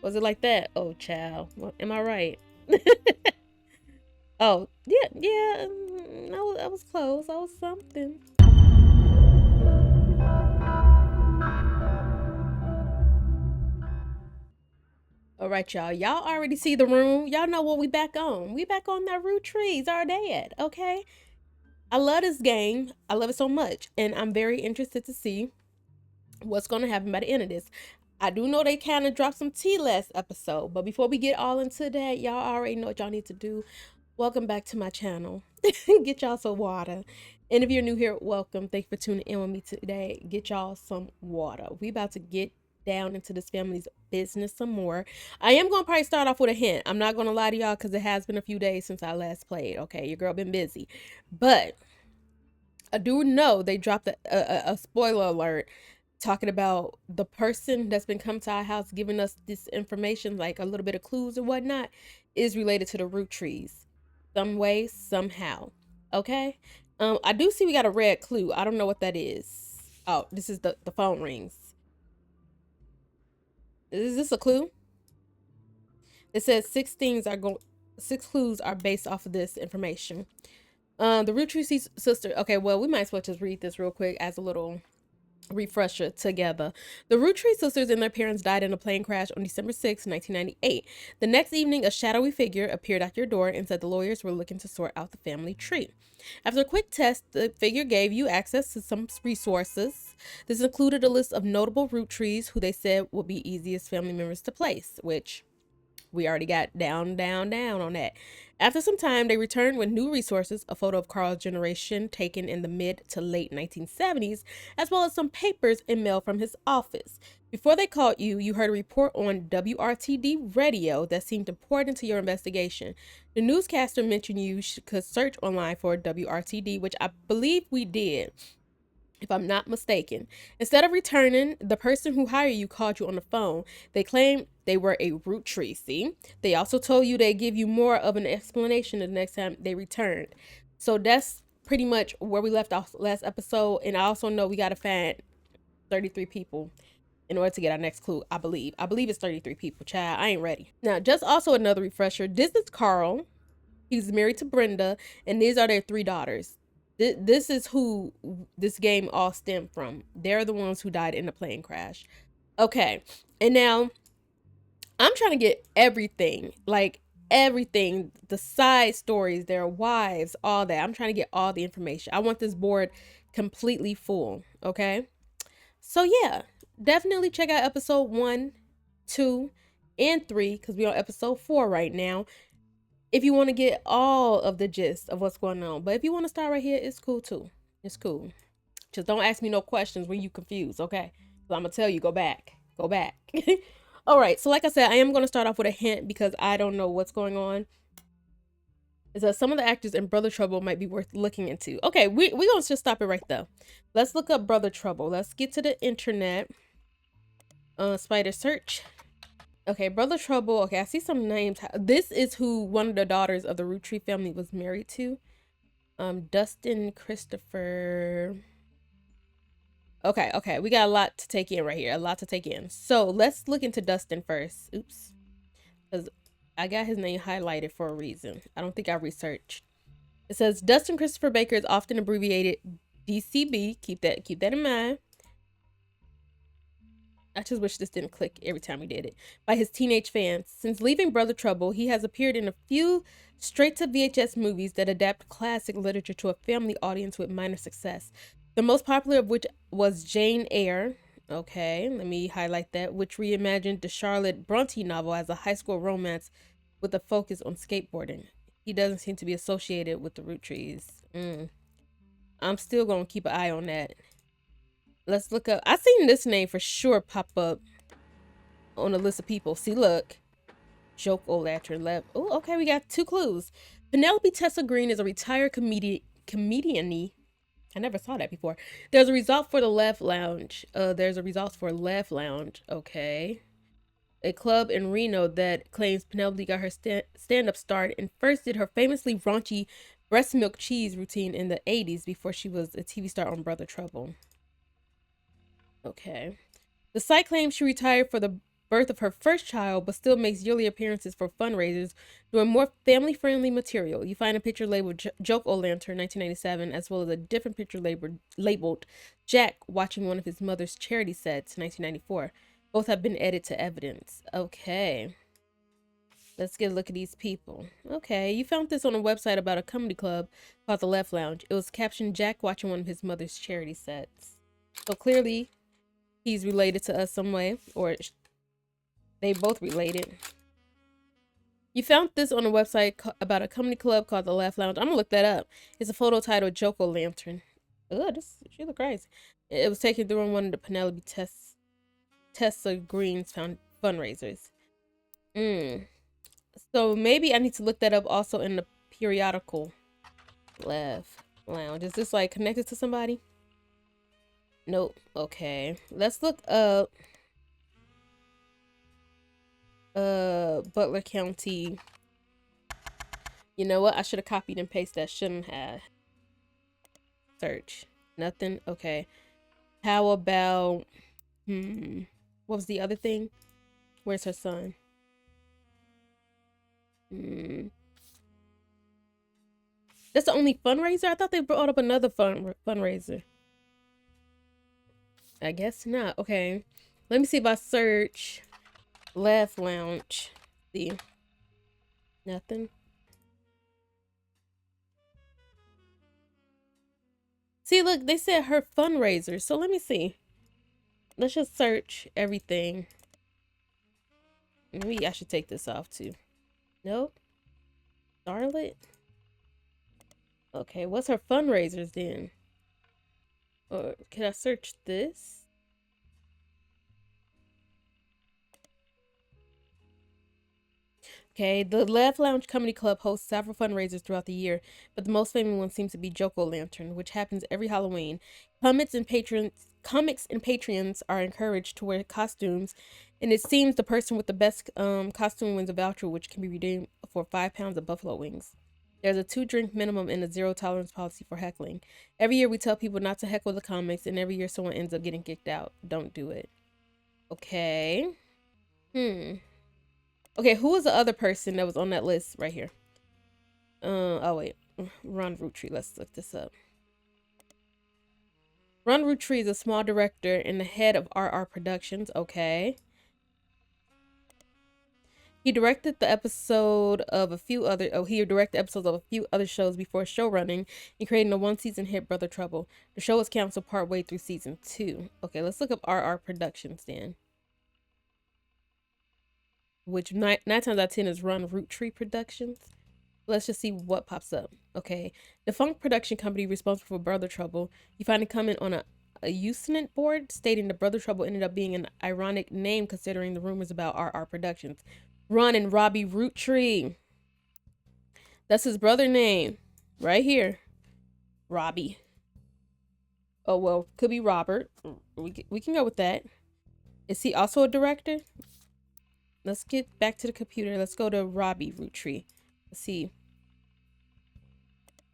Was it like that? Oh, child. Well, am I right? Oh, yeah, yeah. I was close. I was something. All right, y'all. Y'all already see the room. Y'all know what we back on. We back on that Roottrees, our dad. Okay. I love this game. I love it so much, and I'm very interested to see what's going to happen by the end of this. I do know they kind of dropped some tea last episode, but before we get all into that, y'all already know what y'all need to do. Welcome back to my channel. Get y'all some water. And if you're new here, welcome. Thank you for tuning in with me today. Get y'all some water. We about to get down into this family's business some more. I am going to probably start off with a hint. I'm not going to lie to y'all because it has been a few days since I last played. Okay, your girl been busy. But I do know they dropped a spoiler alert talking about the person that's been coming to our house giving us this information, like a little bit of clues and whatnot, is related to the Roottrees. Some way, somehow. Okay? I do see we got a red clue. I don't know what that is. Oh, this is the phone rings. Is this a clue? It says six clues are based off of this information. The Roottrees sister. Okay, well, we might as well just read this real quick as a little refresher together. The Roottree sisters and their parents died in a plane crash on December 6, 1998. The next evening, a shadowy figure appeared at your door and said the lawyers were looking to sort out the family tree. After a quick test, the figure gave you access to some resources. This included a list of notable Roottrees who they said would be easiest family members to place, which we already got down on that. After some time, they returned with new resources, a photo of Carl's generation taken in the mid to late 1970s, as well as some papers and mail from his office. Before they called you, you heard a report on WRTD radio that seemed important to your investigation. The newscaster mentioned you could search online for WRTD, which I believe we did, if I'm not mistaken. Instead of returning, the person who hired you called you on the phone. They claimed they were a Roottree. See? They also told you they'd give you more of an explanation the next time they returned. So that's pretty much where we left off last episode. And I also know we got to find 33 people in order to get our next clue, I believe. I believe it's 33 people, child. I ain't ready. Now, just also another refresher. This is Carl. He's married to Brenda, and these are their three daughters. This is who this game all stemmed from. They're the ones who died in the plane crash. Okay, and now I'm trying to get everything, like everything, the side stories, their wives, all that. I'm trying to get all the information. I want this board completely full. Okay, so yeah, definitely check out episode 1, 2, and 3 because we're on episode 4 right now, if you want to get all of the gist of what's going on. But if you want to start right here, it's cool too. It's cool. Just don't ask me no questions when you confused, okay? So I'm gonna tell you, go back. Go back. All right, so like I said, I am gonna start off with a hint because I don't know what's going on. Is that some of the actors in Brother Trouble might be worth looking into. Okay, we're gonna just stop it right there. Let's look up Brother Trouble. Let's get to the internet. Spider search. Okay, Brother Trouble. Okay, I see some names. This is who one of the daughters of the Roottree family was married to. Dustin Christopher. Okay, we got a lot to take in right here. A lot to take in. So let's look into Dustin first. Oops. Because I got his name highlighted for a reason. I don't think I researched. It says Dustin Christopher Baker is often abbreviated DCB. Keep that in mind. I just wish this didn't click every time we did it. By his teenage fans. Since leaving Brother Trouble, he has appeared in a few straight-to-VHS movies that adapt classic literature to a family audience with minor success. The most popular of which was Jane Eyre. Okay, let me highlight that. Which reimagined the Charlotte Bronte novel as a high school romance with a focus on skateboarding. He doesn't seem to be associated with the Roottrees. I'm still going to keep an eye on that. Let's look up. I seen this name for sure pop up on a list of people. See, look. Joke old actor left. Oh, okay. We got 2 clues. Penelope Tessa Green is a retired comedian-y. I never saw that before. There's a result for the Left Lounge. Okay. A club in Reno that claims Penelope got her stand-up start and first did her famously raunchy breast milk cheese routine in the 80s before she was a TV star on Brother Trouble. Okay. The site claims she retired for the birth of her first child, but still makes yearly appearances for fundraisers, doing more family-friendly material. You find a picture labeled Joke O' Lantern 1997, as well as a different picture labeled Jack watching one of his mother's charity sets 1994. Both have been added to evidence. Okay. Let's get a look at these people. Okay, you found this on a website about a comedy club called The Left Lounge. It was captioned Jack watching one of his mother's charity sets. So clearly, he's related to us some way, or they both related. You found this on a website about a comedy club called The Left Lounge. I'm gonna look that up. It's a photo titled Joke O' Lantern. Oh, she look crazy. It was taken during one of the Penelope Tessa Green's fundraisers. So maybe I need to look that up also in the periodical. Left Lounge. Is this like connected to somebody? Nope. Okay. Let's look up Butler County. You know what? I should have copied and pasted that. Shouldn't have. Search. Nothing. Okay. How about what was the other thing? Where's her son? That's the only fundraiser? I thought they brought up another fundraiser. I guess not. Okay. Let me see if I search Left Lounge. See. Nothing. See, look, they said her fundraiser. So let me see. Let's just search everything. Maybe I should take this off too. Nope. Charlotte? Okay, what's her fundraisers then? Or can I search this? Okay, the Left Lounge Comedy Club hosts several fundraisers throughout the year, but the most famous one seems to be Joke O' Lantern, which happens every Halloween. Comics and patrons are encouraged to wear costumes, and it seems the person with the best costume wins a voucher, which can be redeemed for 5 pounds of buffalo wings. There's a 2-drink minimum and a 0 tolerance policy for heckling. Every year we tell people not to heckle the comics, and every year someone ends up getting kicked out. Don't do it. Okay. Okay, who was the other person that was on that list right here? Oh wait. Ron Roottrees. Let's look this up. Ron Roottrees is a small director and the head of RR Productions. Okay. He directed the episode of a few other episodes of a few other shows before show running and creating a 1-season hit Brother Trouble. The show was canceled partway through season 2. Okay, let's look up RR Productions then. Which 9 times out of 10 is Run Roottree Productions. Let's just see what pops up. Okay, the Funk production company responsible for Brother Trouble. You find a comment on a Usenet board stating that Brother Trouble ended up being an ironic name considering the rumors about RR Productions. Ron and Robbie Roottree. That's his brother name. Right here. Robbie. Oh, well, could be Robert. We can go with that. Is he also a director? Let's get back to the computer. Let's go to Robbie Roottree. Let's see.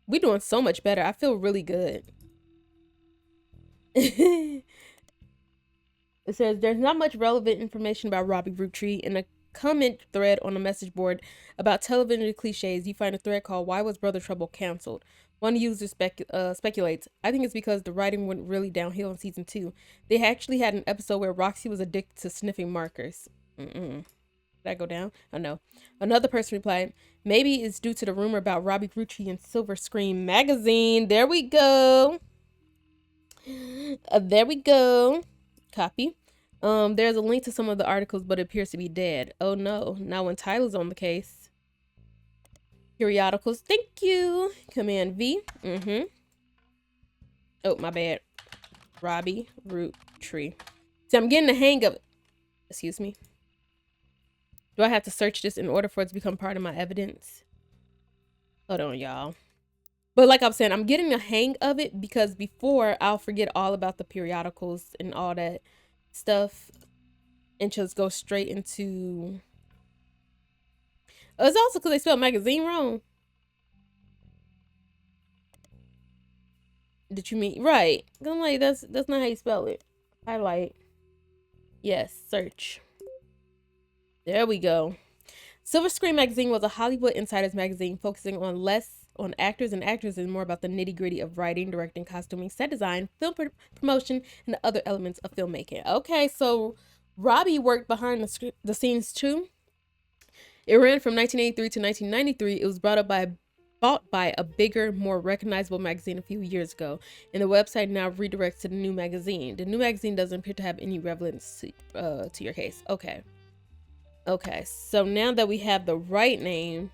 We're doing so much better. I feel really good. It says there's not much relevant information about Robbie Roottree. In a comment thread on a message board about television cliches, you find a thread called "Why Was Brother Trouble Cancelled?" One user speculates, I think it's because the writing went really downhill in season 2. They actually had an episode where Roxy was addicted to sniffing markers. Did that go down? Oh no. Another person replied, maybe it's due to the rumor about Robbie Roottree and Silver Screen magazine. There we go. There we go. Copy. There's a link to some of the articles, but it appears to be dead. Oh no. Now when Tailah's on the case. Periodicals. Thank you. Command V. Oh, my bad. Robbie Roottree. See, I'm getting the hang of it. Excuse me. Do I have to search this in order for it to become part of my evidence? Hold on, y'all. But like I'm saying, I'm getting the hang of it because before I'll forget all about the periodicals and all that stuff and just go straight into... Oh, it's also because they spelled magazine wrong. Did you mean... Right. I'm like, that's not how you spell it. Highlight. Yes, search. There we go. Silver Screen magazine was a Hollywood insiders magazine focusing on less on actors and actresses and more about the nitty gritty of writing, directing, costuming, set design, film promotion, and the other elements of filmmaking. Okay, so Robbie worked behind the scenes too. It ran from 1983 to 1993. It was bought by a bigger, more recognizable magazine a few years ago, and the website now redirects to the new magazine. The new magazine doesn't appear to have any relevance to your case. Okay. Okay, so now that we have the right name,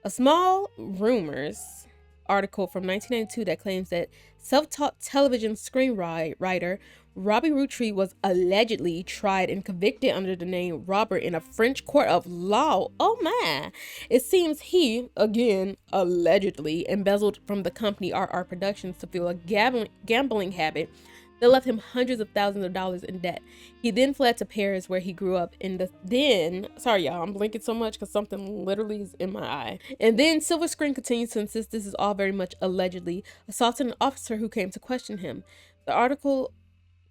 a small rumors article from 1992 that claims that self-taught television screenwriter Robbie Roottrees was allegedly tried and convicted under the name Robert in a French court of law. Oh my. It seems he, again, allegedly embezzled from the company RR Productions to fuel a gambling habit that left him hundreds of thousands of dollars in debt. He then fled to Paris, where he grew up sorry y'all, I'm blinking so much because something literally is in my eye. And then Silver Screen continues to insist this is all very much allegedly, assaulting an officer who came to question him. The article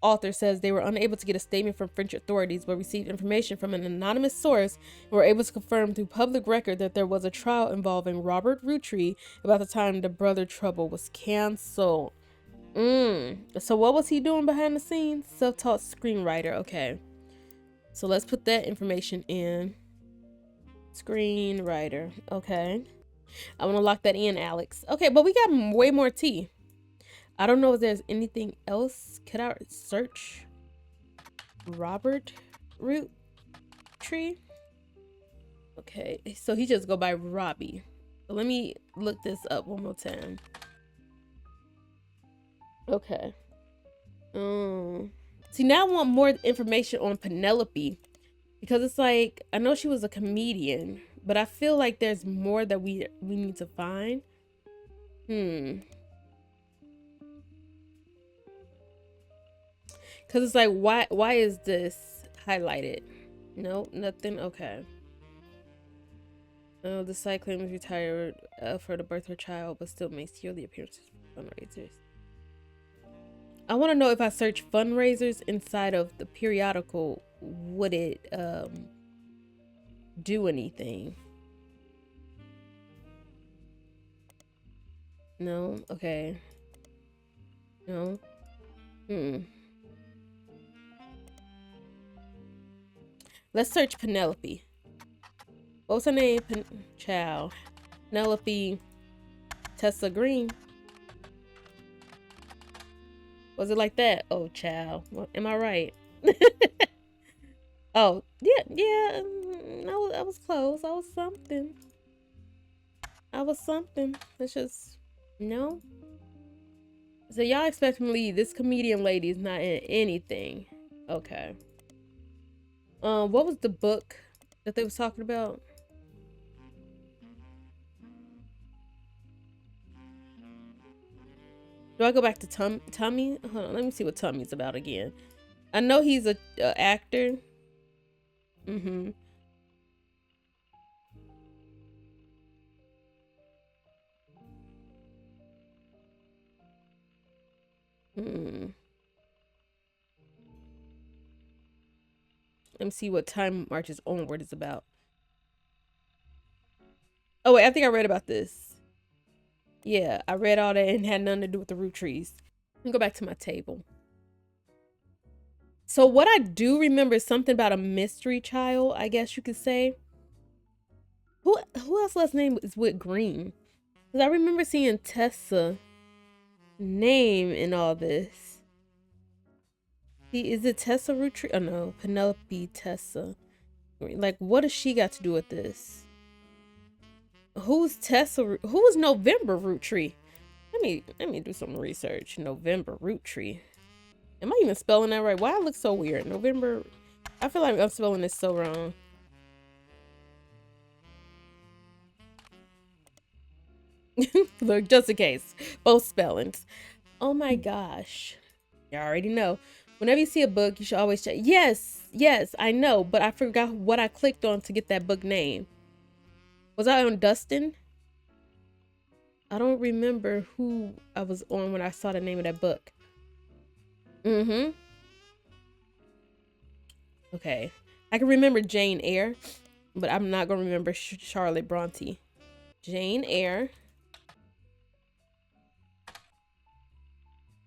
author says they were unable to get a statement from French authorities, but received information from an anonymous source and were able to confirm through public record that there was a trial involving Robert Roottree about the time the Brother Trouble was canceled. So what was he doing behind the scenes? Self-taught screenwriter. Okay. So let's put that information in. Screenwriter. Okay. I want to lock that in, Alex. Okay, but we got way more tea. I don't know if there's anything else. Could I search Robert Roottree? Okay, so he just go by Robbie. So let me look this up one more time. Okay. See, now I want more information on Penelope, because it's like, I know she was a comedian, but I feel like there's more that we need to find. Because it's like, why is this highlighted? No, nothing. Okay. Oh, the site claims retired for the birth of her child, but still makes yearly appearances for fundraisers. I want to know if I search fundraisers inside of the periodical, would it do anything? No? Okay. No? Let's search Penelope. What was her name? Penelope Tessa Green. Was it like that? Oh, child. Well, am I right? Oh, yeah. I was close. I was something. It's just, no. So y'all expect me to leave. This comedian lady is not in anything. Okay. What was the book that they was talking about? Do I go back to Tommy? Hold on, let me see what Tommy's about again. I know he's a actor. Let me see what Time Marches Onward is about. Oh wait, I think I read about this. Yeah, I read all that and had nothing to do with the Roottrees. Let me go back to my table. So what I do remember is something about a mystery child, I guess you could say. Who else last name is with Green? Because I remember seeing Tessa name in all this. Is it Tessa Roottree? Oh no, Penelope Tessa. Like, what does she got to do with this? Who's Tessa? Who is November Roottree? Let me do some research. November Roottree. Am I even spelling that right? Why I look so weird? November. I feel like I'm spelling this so wrong. Look, just in case. Both spellings. Oh my gosh. You already know. Whenever you see a book, you should always check. Yes, I know, but I forgot what I clicked on to get that book name. Was I on Dustin? I don't remember who I was on when I saw the name of that book. Okay. I can remember Jane Eyre, but I'm not gonna remember Charlotte Bronte. Jane Eyre.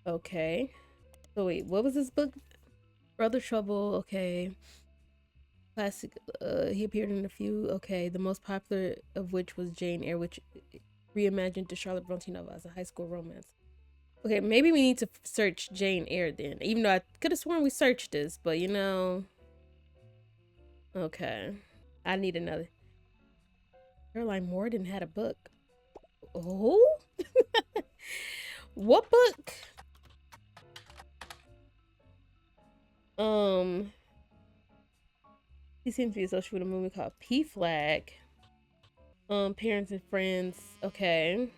Okay. So wait, what was this book? Brother Trouble. Okay. Classic. He appeared in a few. Okay, the most popular of which was Jane Eyre, which reimagined the Charlotte Bronte novel as a high school romance. Okay, maybe we need to search Jane Eyre then. Even though I could have sworn we searched this, but you know. Okay. I need another. Caroline Morden had a book. Oh? What book? He seems to be associated with a movie called P Flag. Parents and Friends. Okay.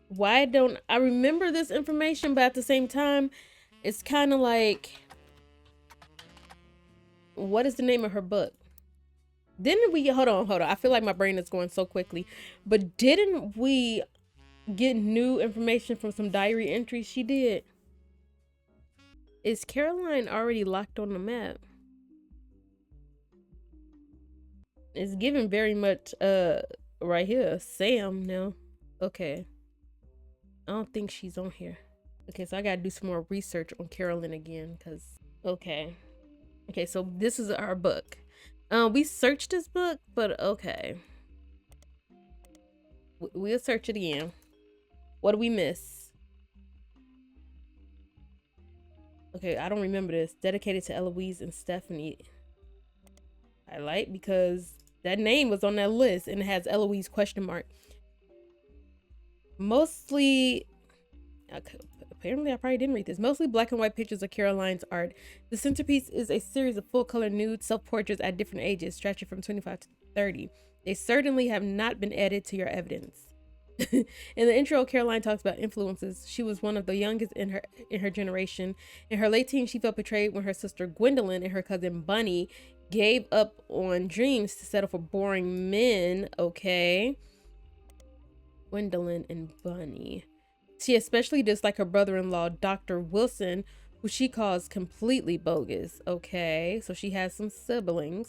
Why don't I remember this information, but at the same time, it's kind of like, what is the name of her book? Didn't we, hold on. I feel like my brain is going so quickly, but didn't we get new information from some diary entries she did? Is Caroline already locked on the map? It's given very much, right here, Sam now. Okay. I don't think she's on here. Okay, so I gotta do some more research on Carolyn again, because, okay. Okay, so this is our book. We searched this book, but okay. We'll search it again. What do we miss? Okay, I don't remember this. Dedicated to Eloise and Stephanie. Highlight, because that name was on that list and it has Eloise question mark. Mostly, apparently I probably didn't read this. Mostly black and white pictures of Caroline's art. The centerpiece is a series of full-color nude self-portraits at different ages, stretching from 25 to 30. They certainly have not been added to your evidence. In the intro, Caroline talks about influences. She was one of the youngest in her generation. In her late teens, she felt betrayed when her sister Gwendolyn and her cousin Bunny gave up on dreams to settle for boring men. Okay. Gwendolyn and Bunny. She especially disliked her brother-in-law, Dr. Wilson, who she calls completely bogus. Okay, so she has some siblings.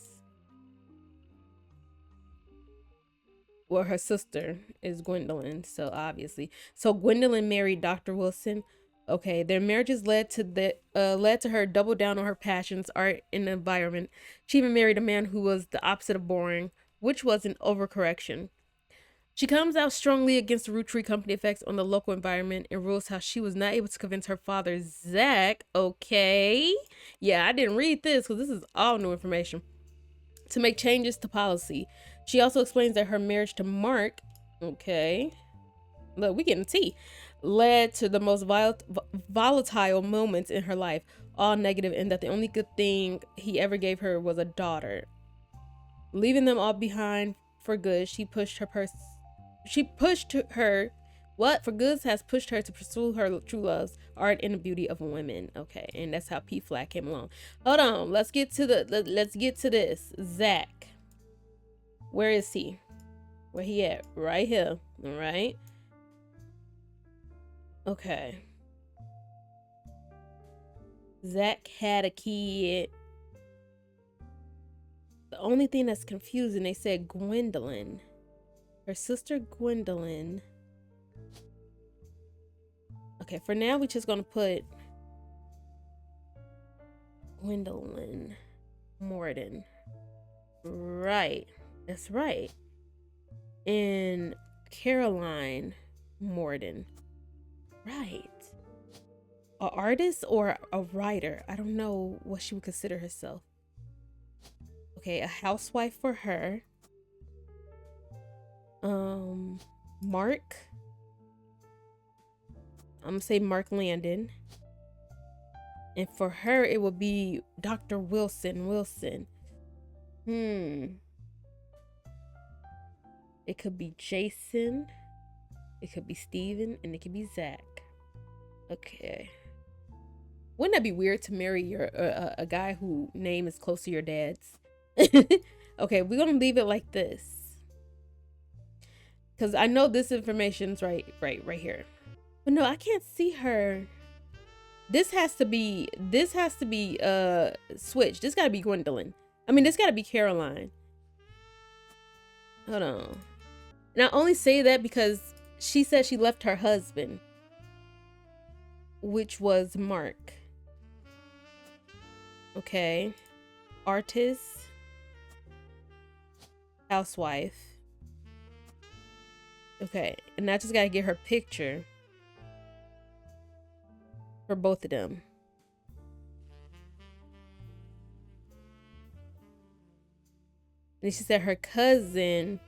Well, her sister is Gwendolyn, so obviously. So Gwendolyn married Dr. Wilson. Okay, their marriages led to her double down on her passions, art, and the environment. She even married a man who was the opposite of boring, which was an overcorrection. She comes out strongly against the Roottree Company effects on the local environment and rules how she was not able to convince her father, Zach, okay, yeah, I didn't read this because this is all new information, to make changes to policy. She also explains that her marriage to Mark, okay, look, we getting tea, led to the most volatile moments in her life, all negative, and that the only good thing he ever gave her was a daughter. Leaving them all behind for good, for goods has pushed her to pursue her true loves, art, and the beauty of women. Okay, and that's how P Flat came along. Hold on, let's get to this. Zach, where is he? Where he at? Right here. All right. Okay. Zach had a kid. The only thing that's confusing, they said Gwendolyn. Her sister Gwendolyn. Okay, for now we're just gonna put Gwendolyn Morden. Right. That's right. And Caroline Morden. Right. An artist or a writer? I don't know what she would consider herself. Okay, a housewife for her. Mark. I'm gonna say Mark Landon. And for her, it would be Dr. Wilson. It could be Jason. It could be Steven. And it could be Zach. Okay. Wouldn't that be weird to marry a guy whose name is close to your dad's? Okay, we're gonna leave it like this. Because I know this information's right here. But no, I can't see her. This has to be switched. This gotta be Gwendolyn. I mean, this gotta be Caroline. Hold on. And I only say that because she said she left her husband, which was Mark. Okay. Artist. Housewife. Okay. And I just gotta get her picture for both of them. And she said her cousin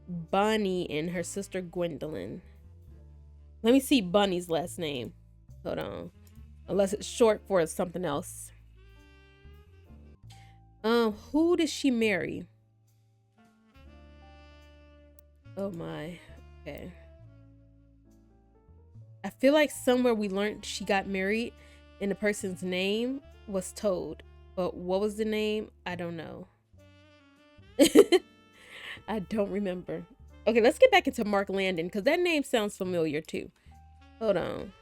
Bonnie and her sister Gwendolyn. Let me see Bunny's last name. Hold on. Unless it's short for something else. Who did she marry? Oh my. Okay. I feel like somewhere we learned she got married and the person's name was told. But what was the name? I don't know. I don't remember. Okay, let's get back into Mark Landon because that name sounds familiar too. Hold on.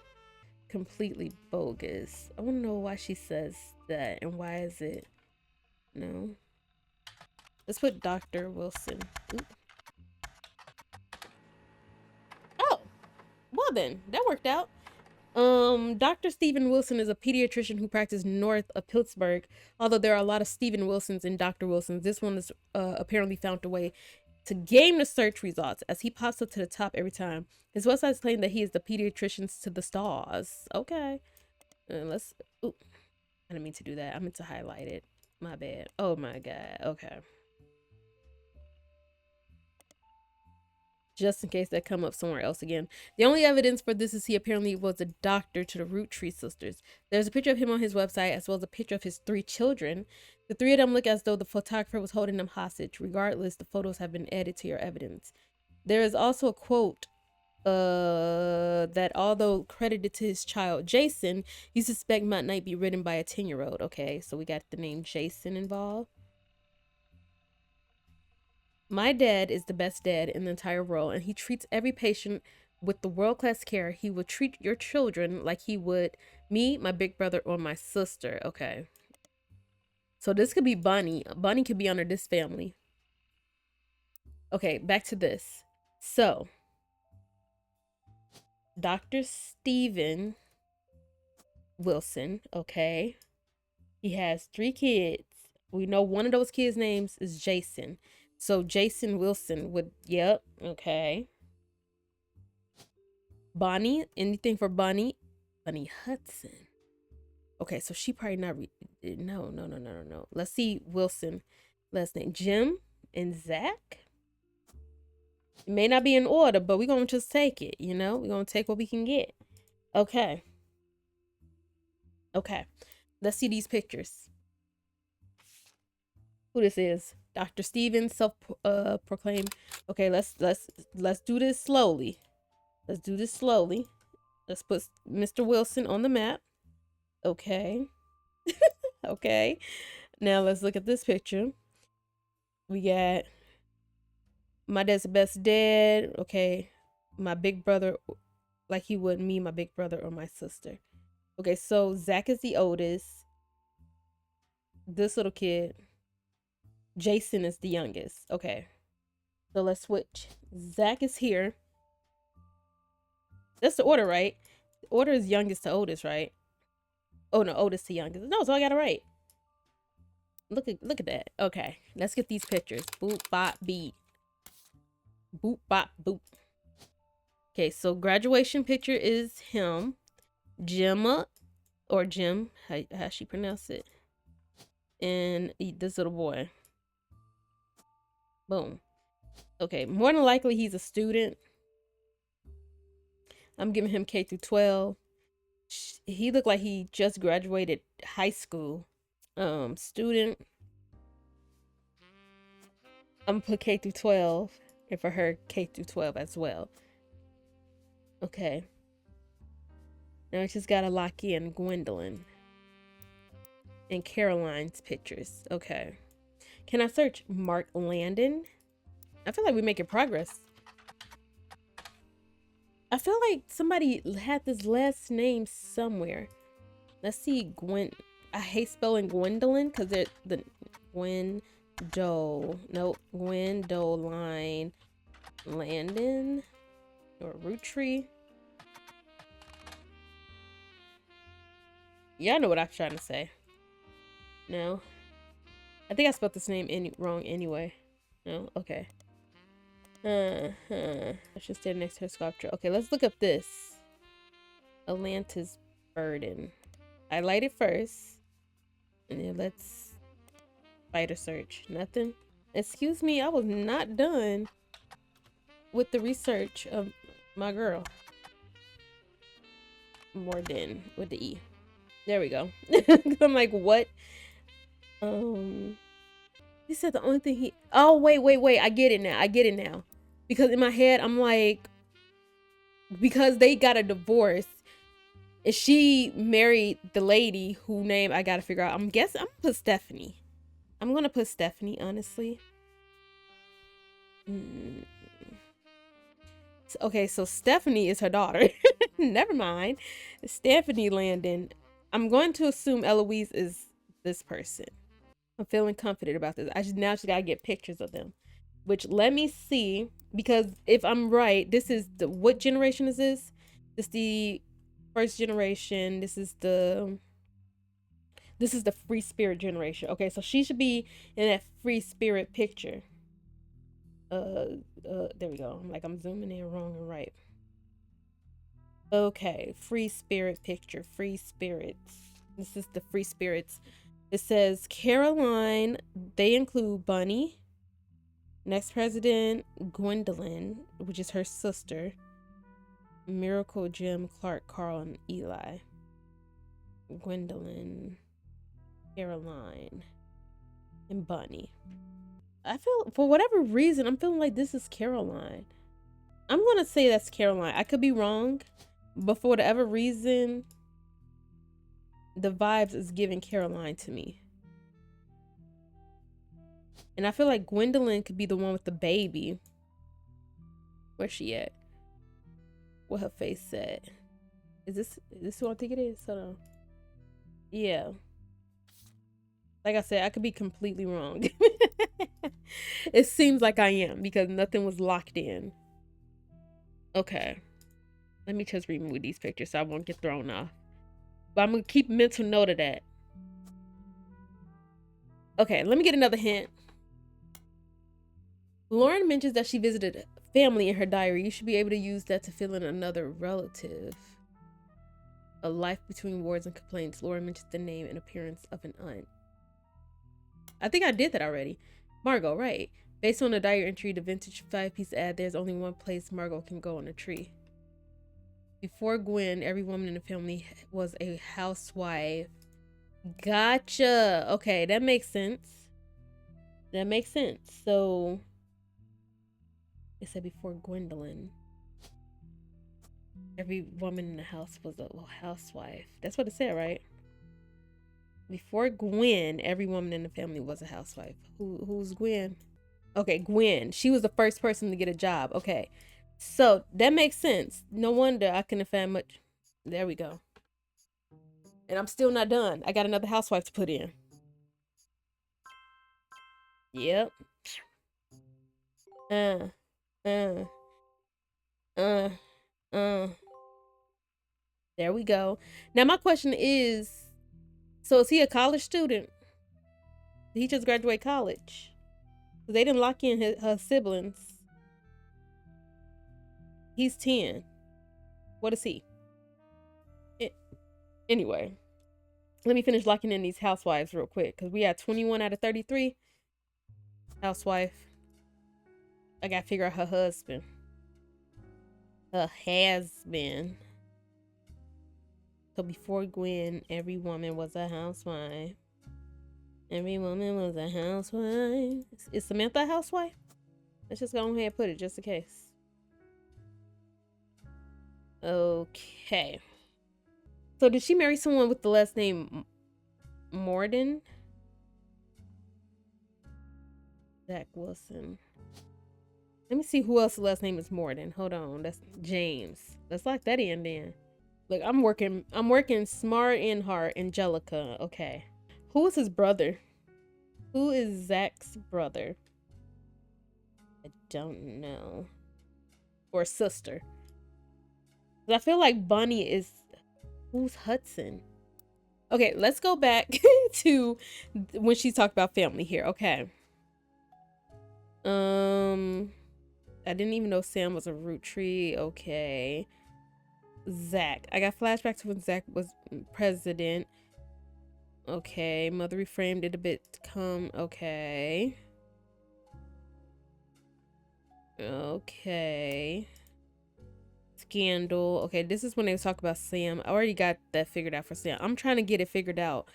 Completely bogus. I want to know why she says that and why is it? No. Let's put Dr. Wilson. Oop. Oh, well then, that worked out. Dr. Stephen Wilson is a pediatrician who practiced north of Pittsburgh. Although there are a lot of Stephen Wilsons and Dr. Wilsons, this one is apparently found a way to game the search results as he pops up to the top every time. His website claims that he is the pediatricians to the stars. Okay. Let's... Ooh, I didn't mean to do that. I meant to highlight it. My bad. Oh my god. Okay. Just in case that come up somewhere else again. The only evidence for this is he apparently was a doctor to the Roottree sisters. There's a picture of him on his website as well as a picture of his 3 children. The 3 of them look as though the photographer was holding them hostage. Regardless, the photos have been added to your evidence. There is also a quote that although credited to his child Jason, you suspect might not be written by a 10-year-old. Okay, so we got the name Jason involved. My dad is the best dad in the entire world, and he treats every patient with the world-class care. He would treat your children like he would me, my big brother, or my sister. Okay. So this could be Bonnie. Bonnie could be under this family. Okay, back to this. So, Dr. Stephen Wilson, okay. He has 3 kids. We know one of those kids' names is Jason. So Jason Wilson would, yep, okay. Bonnie, anything for Bonnie? Bonnie Hudson. Okay, so she probably not, no. Let's see Wilson, last name. Jim and Zach. It may not be in order, but we're going to just take it, you know? We're going to take what we can get. Okay. Okay. Let's see these pictures. Who this is? Dr. Stevens, self-proclaimed. Okay, let's do this slowly. Let's do this slowly. Let's put Mr. Wilson on the map. Okay. Okay. Now let's look at this picture. We got my dad's the best dad. Okay. My big brother, like he would me, my big brother, or my sister. Okay, so Zach is the oldest. This little kid. Jason is the youngest. Okay. So let's switch. Zach is here. That's the order, right? The order is youngest to oldest, right? Oh no, oldest to youngest. No, so I got it right. Look at that. Okay. Let's get these pictures. Boop bop beat. Boop bop boop. Okay, so graduation picture is him. Gemma or Jim. How she pronounce it? And this little boy. Boom. Okay, more than likely he's a student. I'm giving him K through 12. He looked like he just graduated high school. Student. I'm gonna put K through 12. And for her, K through 12 as well. Okay. Now I just gotta lock in Gwendolyn. And Caroline's pictures. Okay. Can I search Mark Landon? I feel like we're making progress. I feel like somebody had this last name somewhere. Let's see Gwen. I hate spelling Gwendolyn because they're the Gwendoline Landon or Roottree. Yeah, I know what I'm trying to say. No. I think I spelled this name wrong anyway. No? Okay. I should stand next to her sculpture. Okay, let's look up this. Atlantis Burden. Highlight it first. And then let's spider search. Nothing. Excuse me, I was not done with the research of my girl. Morden with the E. There we go. I'm like, what? He said the only thing he... Oh, wait. I get it now. Because in my head, I'm like... Because they got a divorce. And she married the lady who name I gotta figure out. I'm guessing I'm gonna put Stephanie. I'm gonna put Stephanie, honestly. Okay, so Stephanie is her daughter. Never mind. Stephanie Landon. I'm going to assume Eloise is this person. I'm feeling confident about this. Now just gotta get pictures of them. Which, let me see, because if I'm right, this is the, what generation is this? This is the first generation. This is the free spirit generation. Okay, so she should be in that free spirit picture. There we go. I'm zooming in wrong and right. Okay, free spirit picture, free spirits. This is the free spirits. It says Caroline, they include Bunny, next president, Gwendolyn, which is her sister, Miracle, Jim, Clark, Carl, and Eli. Gwendolyn, Caroline, and Bunny. I feel, for whatever reason, I'm feeling like this is Caroline. I'm gonna say that's Caroline. I could be wrong, but for whatever reason, the vibes is giving Caroline to me. And I feel like Gwendolyn could be the one with the baby. Where's she at? What her face said. Is this who I think it is? Hold on. Yeah. Like I said, I could be completely wrong. It seems like I am because nothing was locked in. Okay. Let me just remove these pictures so I won't get thrown off. But I'm going to keep mental note of that. Okay, let me get another hint. Lauren mentions that she visited family in her diary. You should be able to use that to fill in another relative. A life between wars and complaints. Lauren mentions the name and appearance of an aunt. I think I did that already. Margot, right. Based on the diary entry, the vintage 5-piece ad, there's only one place Margot can go on a tree. Before Gwen, every woman in the family was a housewife. Gotcha. Okay, that makes sense. That makes sense. So, it said before Gwendolyn, every woman in the house was a housewife. That's what it said, right? Before Gwen, every woman in the family was a housewife. Who's Gwen? Okay, Gwen. She was the first person to get a job. Okay. So that makes sense. No wonder I couldn't find much. There we go. And I'm still not done. I got another housewife to put in. Yep. There we go. Now my question is, so is he a college student? Did he just graduate college? They didn't lock in her siblings. He's 10. What is he? Anyway, let me finish locking in these housewives real quick because we had 21 out of 33. Housewife. I gotta figure out her husband. Her has-been. So before Gwen, every woman was a housewife. Every woman was a housewife. Is Samantha a housewife? Let's just go ahead and put it just in case. Okay. So did she marry someone with the last name Morden? Zach Wilson. Let me see who else's last name is Morden. Hold on. That's James. Let's lock that in then. Look, I'm working smart and hard. Angelica. Okay. Who is his brother? Who is Zach's brother? I don't know. Or sister. I feel like Bunny is... Who's Hudson? Okay, let's go back to when she talked about family here. Okay. I didn't even know Sam was a Roottree. Okay. Zach. I got flashbacks to when Zach was president. Okay. Mother reframed it a bit to come. Okay. Okay. Scandal. Okay, this is when they talk about Sam. I already got that figured out for Sam. I'm trying to get it figured out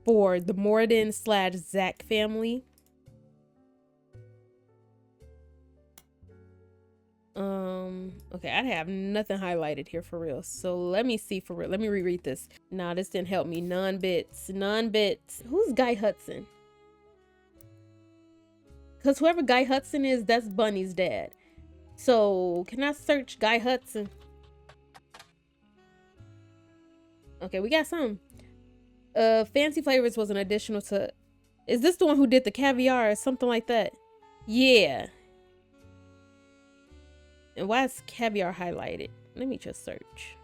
for the Morden / Zach family. Okay, I have nothing highlighted here for real. So let me see for real. Let me reread this. Nah, this didn't help me. None bits. None bits. Who's Guy Hudson? Because whoever Guy Hudson is, that's Bunny's dad. So can I search Guy Hudson? Okay, we got some. Fancy Flavors was an additional to... Is this the one who did the caviar or something like that? Yeah. And why is caviar highlighted? Let me just search.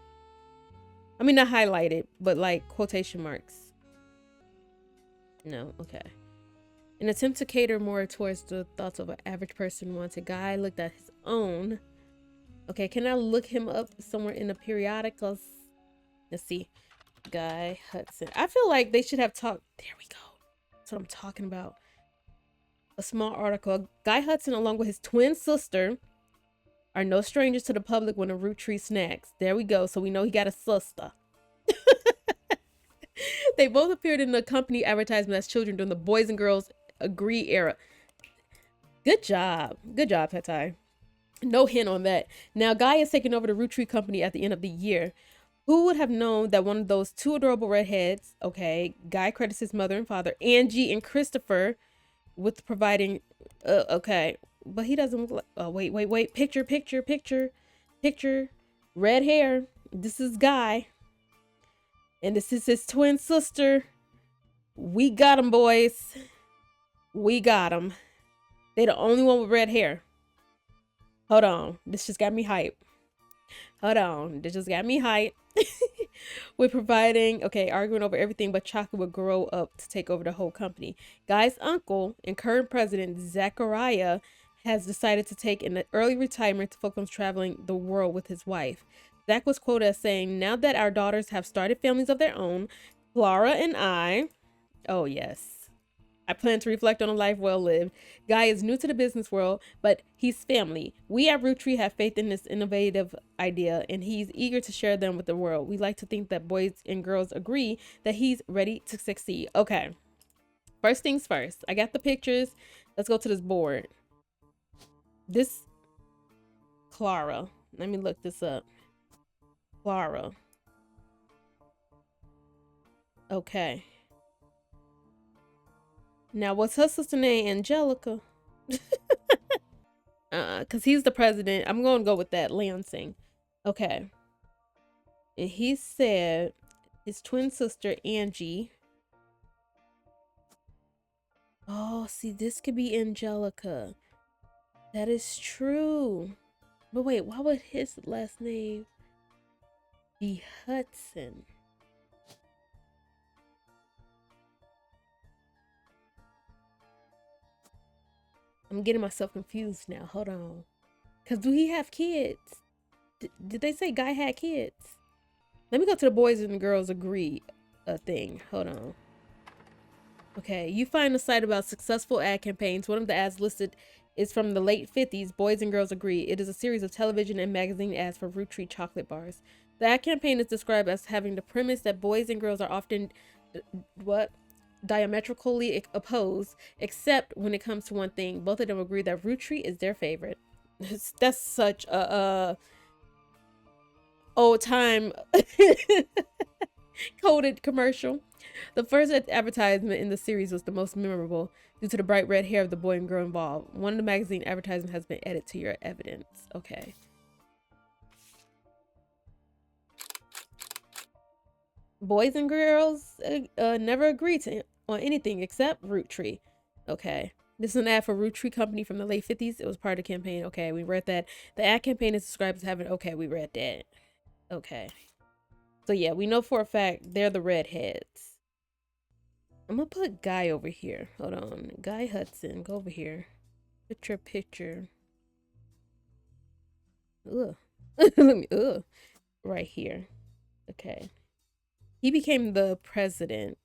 I mean, not highlighted, but like quotation marks. No, okay. An attempt to cater more towards the thoughts of an average person wants a guy looked at his own. Okay, can I look him up somewhere in the periodicals? Let's see. Guy Hudson. I feel like they should have talked. There we go. That's what I'm talking about. A small article. Guy Hudson, along with his twin sister, are no strangers to the public when a Roottrees snacks. There we go. So we know he got a sister. They both appeared in the company advertisement as children during the Boys and Girls Agree era. Good job. Good job, Tailah. No hint on that. Now, Guy is taking over the Roottree company at the end of the year. Who would have known that one of those two adorable redheads, okay, Guy credits his mother and father, Angie and Christopher, with providing, okay, but he doesn't look like, oh, wait, picture, red hair. This is Guy. And this is his twin sister. We got him, boys. We got him. They the only one with red hair. Hold on. This just got me hype. Hold on. This just got me hype. We're providing, okay, arguing over everything but chocolate would grow up to take over the whole company. Guy's uncle and current president, Zachariah, has decided to take an early retirement to focus on traveling the world with his wife. Zach was quoted as saying, now that our daughters have started families of their own, Clara and I, oh yes, I plan to reflect on a life well lived. Guy is new to the business world, but he's family. We at Roottree have faith in this innovative idea, and he's eager to share them with the world. We like to think that Boys and Girls Agree that he's ready to succeed. Okay, first things first. I got the pictures. Let's go to this board. This Clara. Let me look this up. Clara. Okay. Now, what's her sister name? Angelica. Because he's the president. I'm going to go with that. Lansing. Okay. And he said his twin sister, Angie. Oh, see, this could be Angelica. That is true. But wait, why would his last name be Hudson? I'm getting myself confused now. Hold on. Because do he have kids? Did they say Guy had kids? Let me go to the Boys and Girls Agree thing. Hold on. Okay, you find a site about successful ad campaigns. One of the ads listed is from the late 50s, Boys and Girls Agree. It is a series of television and magazine ads for Roottree chocolate bars. The ad campaign is described as having the premise that boys and girls are often, diametrically opposed, except when it comes to one thing. Both of them agree that Roottree is their favorite. That's such a old time coded commercial. The first advertisement in the series was the most memorable due to the bright red hair of the boy and girl involved. One of the magazine advertisements has been added to your evidence. Okay. Boys and girls never agreed on anything except Roottree. Okay. This is an ad for Roottree Company from the late 50s. It was part of the campaign. Okay, we read that. The ad campaign is described as having, okay, we read that. Okay. So yeah, we know for a fact they're the redheads. I'm gonna put Guy over here. Hold on. Guy Hudson, go over here. Picture. Ugh. Ugh. Right here. Okay. He became the president.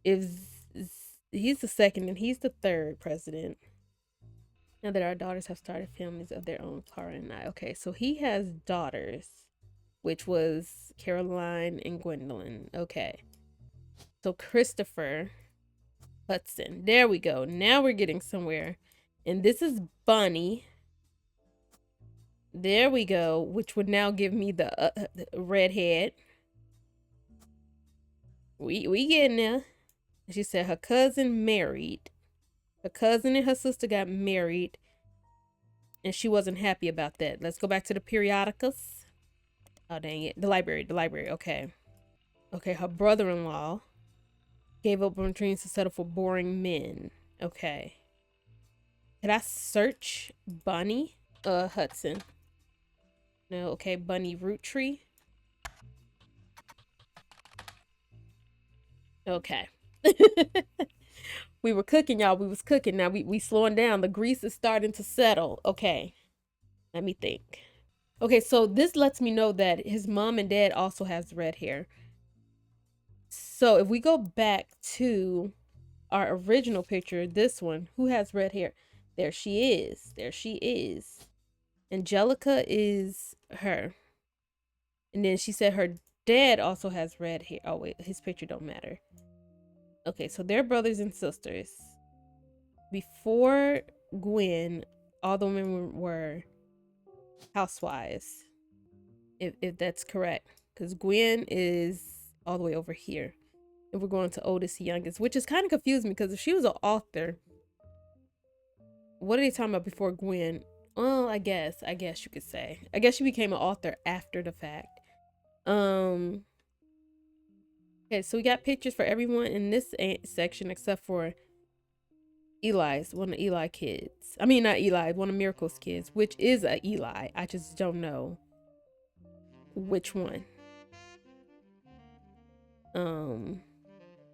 He's the second and he's the third president. Now that our daughters have started families of their own, Clara and I. Okay, so he has daughters, which was Caroline and Gwendolyn. Okay. So Christopher Hudson. There we go. Now we're getting somewhere. And this is Bunny. There we go, which would now give me the redhead. We getting there. She said her cousin married. Her cousin and her sister got married, and she wasn't happy about that. Let's go back to the periodicals. Oh, dang it. The library. Okay. Okay, her brother-in-law gave up on dreams to settle for boring men. Okay. Can I search Bunny? Hudson. No, okay, Bunny Roottree. Okay. We were cooking, y'all. We was cooking. Now we slowing down. The grease is starting to settle. Okay. Let me think. Okay, so this lets me know that his mom and dad also has red hair. So if we go back to our original picture, this one, who has red hair? There she is. There she is. Angelica is her. And then she said her dad also has red hair. Oh, wait, his picture don't matter. Okay, so they're brothers and sisters. Before Gwen, all the women were housewives. If that's correct. Because Gwen is all the way over here. And we're going to oldest to youngest, which is kind of confusing because if she was an author, what are they talking about before Gwen? Well, I guess you could say. I guess she became an author after the fact. Okay, so we got pictures for everyone in this section except for Eli's, one of Eli kids. I mean, not Eli, one of Miracle's kids, which is a Eli. I just don't know which one.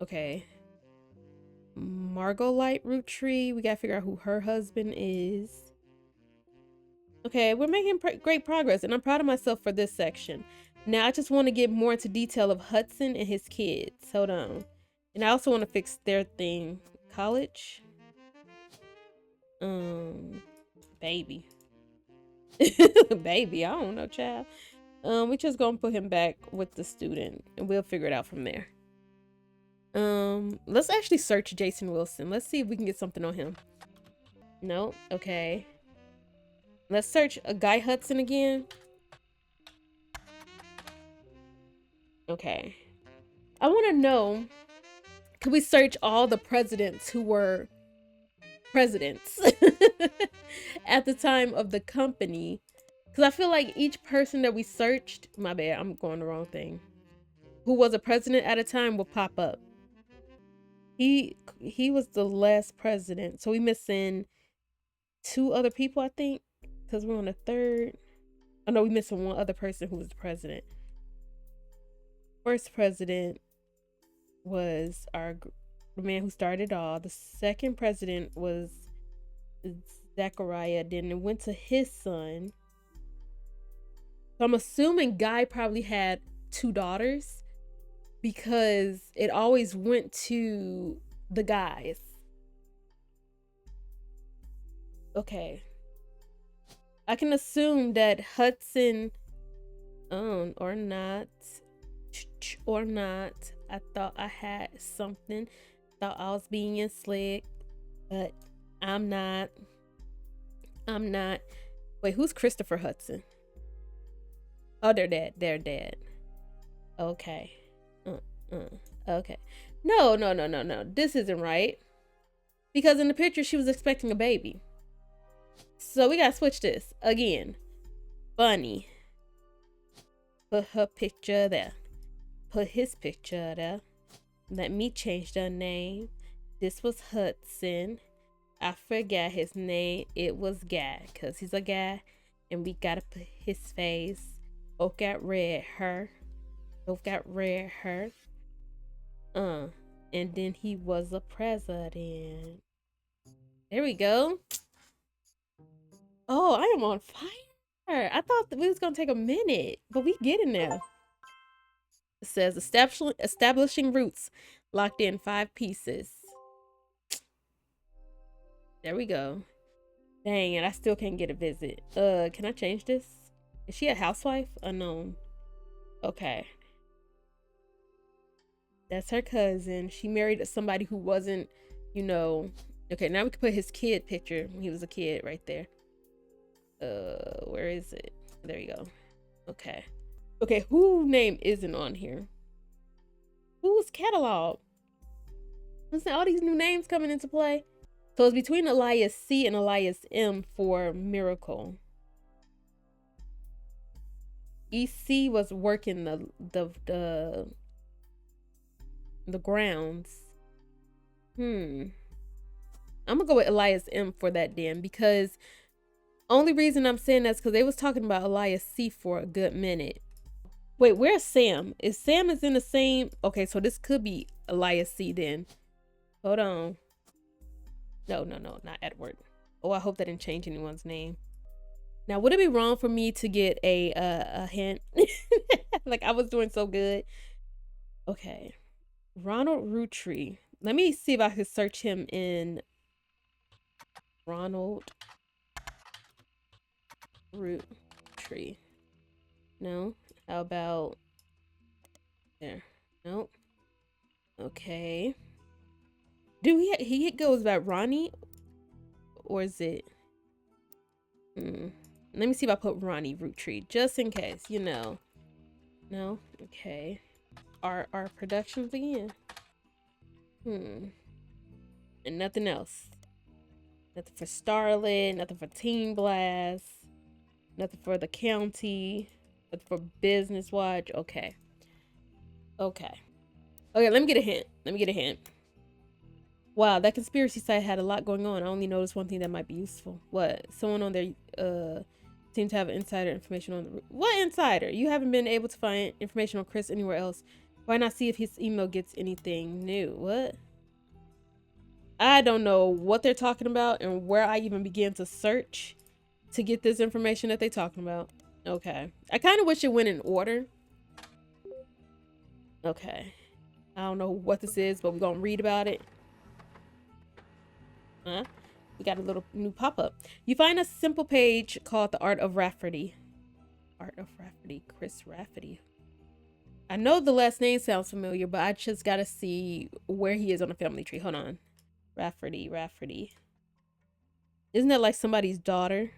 Okay. Margolite Roottree. We gotta figure out who her husband is. Okay, we're making great progress, and I'm proud of myself for this section. Now I just want to get more into detail of Hudson and his kids. Hold on. And I also want to fix their thing. College. Baby. Baby, I don't know, child. We just gonna put him back with the student, and we'll figure it out from there. Let's actually search Jason Wilson. Let's see if we can get something on him. No, okay. Let's search a Guy Hudson again. Okay. I want to know, can we search all the presidents who were presidents at the time of the company? Because I feel like each person that we searched, my bad, I'm going the wrong thing, who was a president at a time will pop up. He was the last president. So we missing 2 other people, I think, because we're on the 3rd. Oh no, we missing 1 other person who was the president. First president was the man who started all. The second president was Zachariah. Then it went to his son. So I'm assuming Guy probably had 2 daughters because it always went to the guys. Okay. I can assume that Hudson, or not. I thought I had something. Thought I was being slick, but I'm not. Wait, who's Christopher Hudson? Oh, they're dead. Okay. Okay. No. This isn't right. Because in the picture, she was expecting a baby. So we gotta switch this again. Bunny. Put her picture there. put his picture there. Let me change the name. This was Hudson. I forgot his name. It was Guy, because he's a guy. And we gotta put his face. Both got red hair. Both got red hair. And then he was a president. There we go. Oh, I am on fire. I thought that we was gonna take a minute, but we getting there. It says establishing roots, locked in 5 pieces. There we go. Dang it, I still can't get a visit. Can I change this? Is she a housewife? Unknown. Okay. That's her cousin. She married somebody who wasn't, you know. Okay, now we can put his kid picture when he was a kid right there. Where is it? There you go. Okay. Okay, who name isn't on here? Who's catalog? Listen, all these new names coming into play. So it's between Elias C and Elias M for Miracle. EC was working the grounds. I'm gonna go with Elias M for that then, because only reason I'm saying that's because they was talking about Elias C for a good minute. Wait, where's Sam? Is Sam is in the same? Okay, so this could be Elias C then. Hold on. No, not Edward. Oh, I hope that didn't change anyone's name. Now, would it be wrong for me to get a hint? Like I was doing so good. Okay, Ronald Roottree. Let me see if I can search him in Ronald Roottree. No. How about there? Nope. Okay. Do he goes by Ronnie, or is it? Let me see if I put Ronnie Roottree just in case. You know. No. Okay. Our productions again. And nothing else. Nothing for Starlet. Nothing for Teen Blast. Nothing for the county. Nothing for Business Watch. Okay. Okay. Okay. Let me get a hint. Wow, that conspiracy site had a lot going on. I only noticed one thing that might be useful. What? Someone on there seemed to have insider information on the... What insider? You haven't been able to find information on Chris anywhere else. Why not see if his email gets anything new? What? I don't know what they're talking about and where I even began to search to get this information that they're talking about. Okay. I kind of wish it went in order. Okay. I don't know what this is, but we're going to read about it. We got a little new pop-up. You find a simple page called The Art of Rafferty. Art of Rafferty. Chris Rafferty. I know the last name sounds familiar, but I just got to see where he is on the family tree. Hold on. Rafferty. Isn't that like somebody's daughter?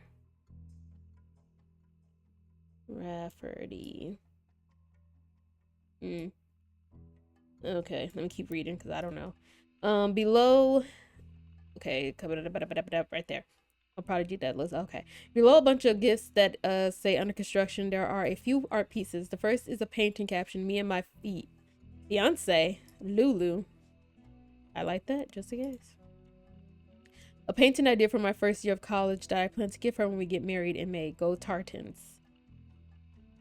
Rafferty. Okay, let me keep reading because I don't know. Below... Okay, right there. I'll probably do that list. Okay. Below a bunch of gifts that say under construction, there are a few art pieces. The first is a painting caption, me and my fiance, Lulu. I like that, just in case. A painting I did for my first year of college that I plan to give her when we get married in May. Go Tartans.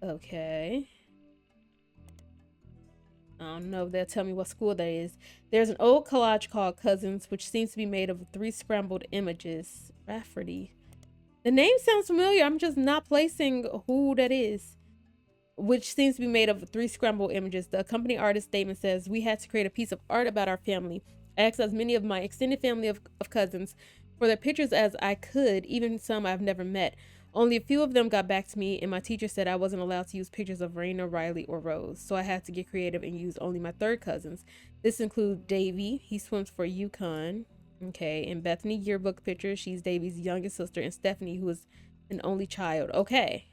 Okay. I don't know if they'll tell me what school that is. There's an old collage called Cousins, which seems to be made of 3 scrambled images. Rafferty. The name sounds familiar. I'm just not placing who that is. Which seems to be made of 3 scrambled images. The company artist statement says, we had to create a piece of art about our family. I asked as many of my extended family of cousins for their pictures as I could, even some I've never met. Only a few of them got back to me, and my teacher said I wasn't allowed to use pictures of Raina, Riley, or Rose, so I had to get creative and use only my 3rd cousins. This includes Davy. He swims for UConn. Okay, and Bethany yearbook picture. She's Davy's youngest sister, and Stephanie, who is an only child. Okay.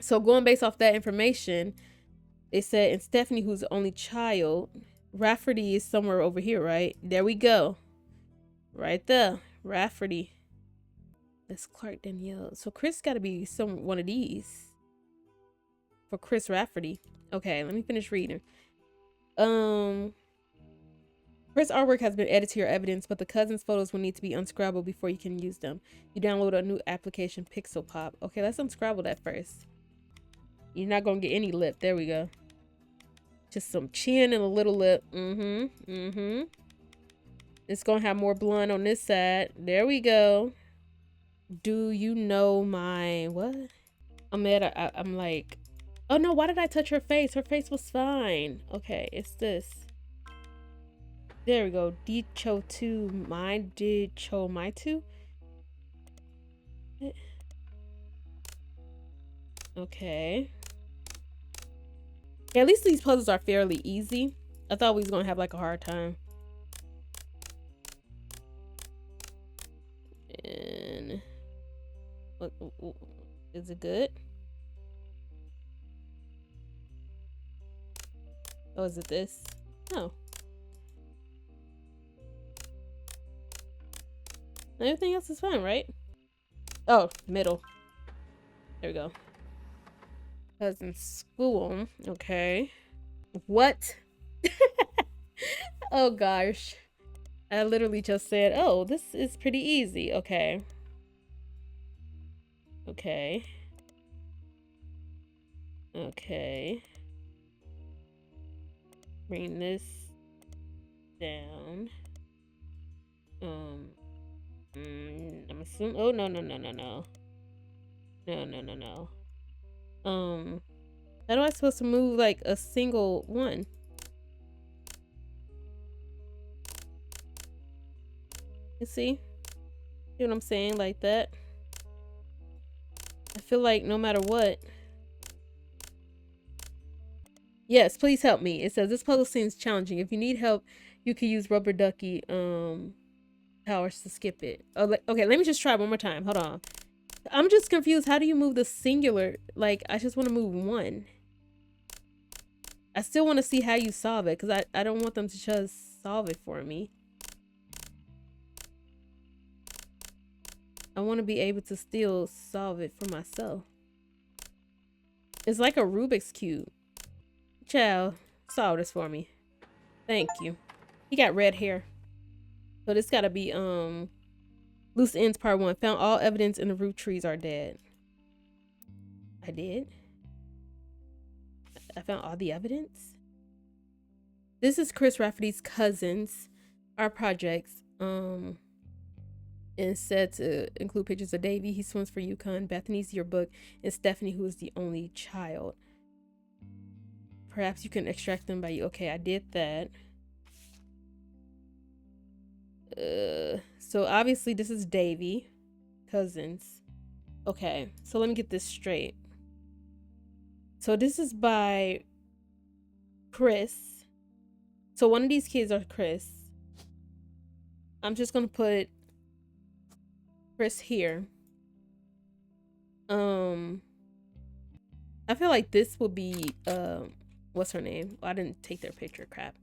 So going based off that information, they said, and Stephanie, who's the only child, Rafferty is somewhere over here, right? There we go. Right there. Rafferty. That's Clark Danielle. So Chris got to be one of these for Chris Rafferty. Okay, let me finish reading. Chris artwork has been added to your evidence, but the cousins' photos will need to be unscrabbled before you can use them. You download a new application, Pixel Pop. Okay, let's unscrabble that first. You're not gonna get any lip. There we go. Just some chin and a little lip. It's gonna have more blonde on this side. There we go. Do you know my what? I'm like, oh no, why did I touch her face? Her face was fine. Okay, it's this. There we go. Dicho to my dicho my two. Okay. Yeah, at least these puzzles are fairly easy. I thought we was gonna have like a hard time. And what is it good? Oh, is it this? No. Everything else is fine, right? Oh, middle. There we go. Cousin school. Okay. What? Oh gosh. I literally just said, oh, this is pretty easy. Okay. Okay. Okay. Bring this down. I'm assuming. Oh no. No. How do I supposed to move like a single one? You see? See what I'm saying? Like that. I feel like no matter what. Yes, please help me. It says this puzzle seems challenging. If you need help, you can use rubber ducky powers to skip it. Oh, okay, let me just try one more time. Hold on. I'm just confused. How do you move the singular? Like, I just want to move one. I still want to see how you solve it because I don't want them to just solve it for me. I want to be able to still solve it for myself. It's like a Rubik's Cube. Child, solve this for me. Thank you. He got red hair. So this gotta be Loose Ends Part 1. Found all evidence in the Roottrees are dead. I did? I found all the evidence? This is Chris Rafferty's cousins. Our projects. And said to include pictures of Davy. He swims for UConn. Bethany's yearbook. And Stephanie, who is the only child. Perhaps you can extract them by you. Okay, I did that. So obviously this is Davy. Cousins. Okay, so let me get this straight. So this is by Chris. So one of these kids are Chris. I'm just gonna put Chris here. I feel like this will be what's her name? Well, I didn't take their picture. Crap.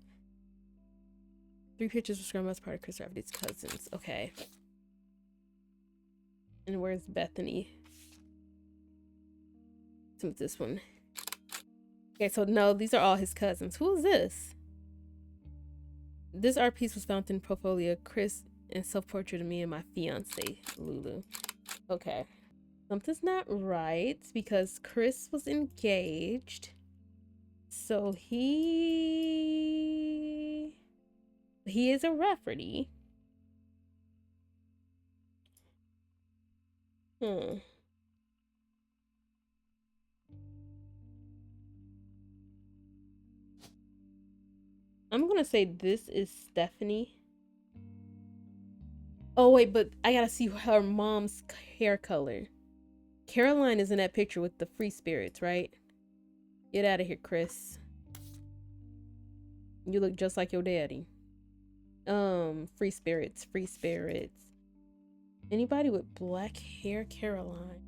3 pictures were scrambled as part of Chris Rafferty's cousins. Okay. And where's Bethany? What's this one? Okay, so no, these are all his cousins. Who is this? This art piece was found in portfolio Chris and self-portrait of me and my fiance, Lulu. Okay. Something's not right because Chris was engaged. So he is a Rafferty. I'm gonna say this is Stephanie. Oh wait, but I gotta see her mom's hair color. Caroline is in that picture with the free spirits, right? Get out of here, Chris. You look just like your daddy. Free spirits. Anybody with black hair? Caroline.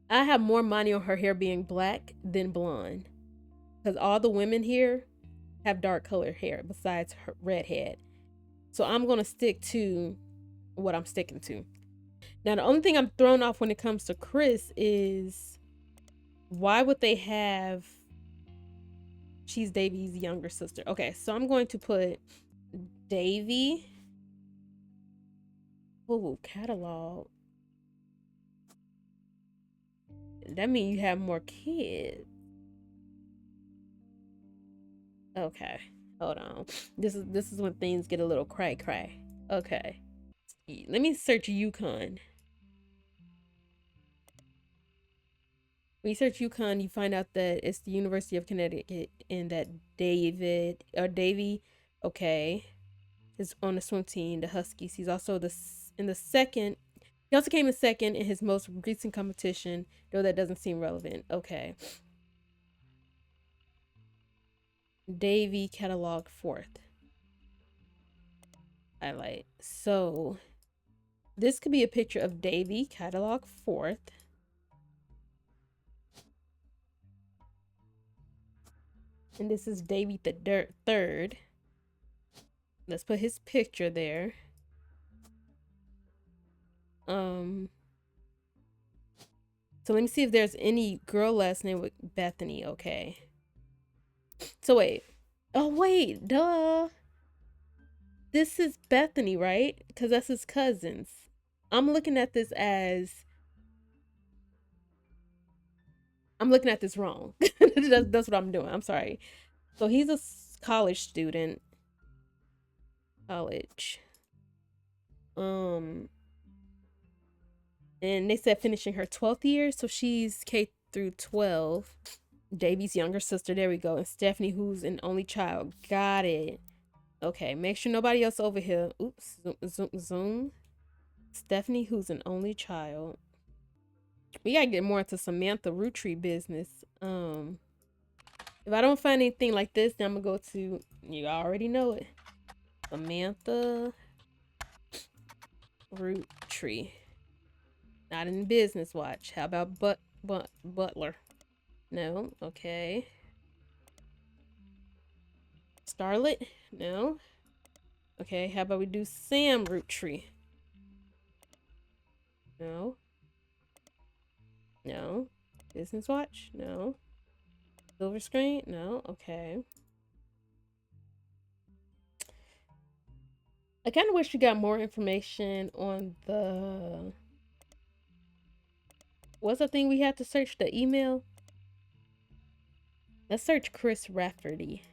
I have more money on her hair being black than blonde. Because all the women here have dark colored hair besides her redhead. So I'm going to stick to what I'm sticking to. Now, the only thing I'm thrown off when it comes to Chris is Why would they have... She's Davy's younger sister. Okay, so I'm going to put Davy. Oh, catalog. That means you have more kids. Okay, hold on. This is when things get a little cray. Okay, let me search Yukon. When you search Yukon, you find out that it's the University of Connecticut and that Davy, okay, is on the swim team, the Huskies. He's also in the second. He also came in second in his most recent competition, though that doesn't seem relevant. Okay. Davy catalog fourth. Highlight. So this could be a picture of Davy catalog fourth. And this is Davy the third. Let's put his picture there. So let me see if there's any girl last name with Bethany. Okay. So wait. Oh wait, duh. This is Bethany, right? Because that's his cousins. I'm looking at this wrong. That's what I'm doing. I'm sorry. So he's a college student. College. And they said finishing her 12th year, so she's K through 12. Davy's younger sister. There we go. And Stephanie, who's an only child. Got it. Okay, make sure nobody else over here. Oops. Zoom. Stephanie, who's an only child. We gotta get more into Samantha Roottrees business. If I don't find anything like this, then I'm gonna go to, you already know it, Samantha Roottrees. Not in Business Watch. How about Butler? No. Okay. Starlet? No. Okay, how about we do Sam Roottrees? No. No. Business Watch? No. Silver Screen? No. Okay. I kind of wish we got more information on the... What's the thing we had to search? The email? Let's search Chris Rafferty.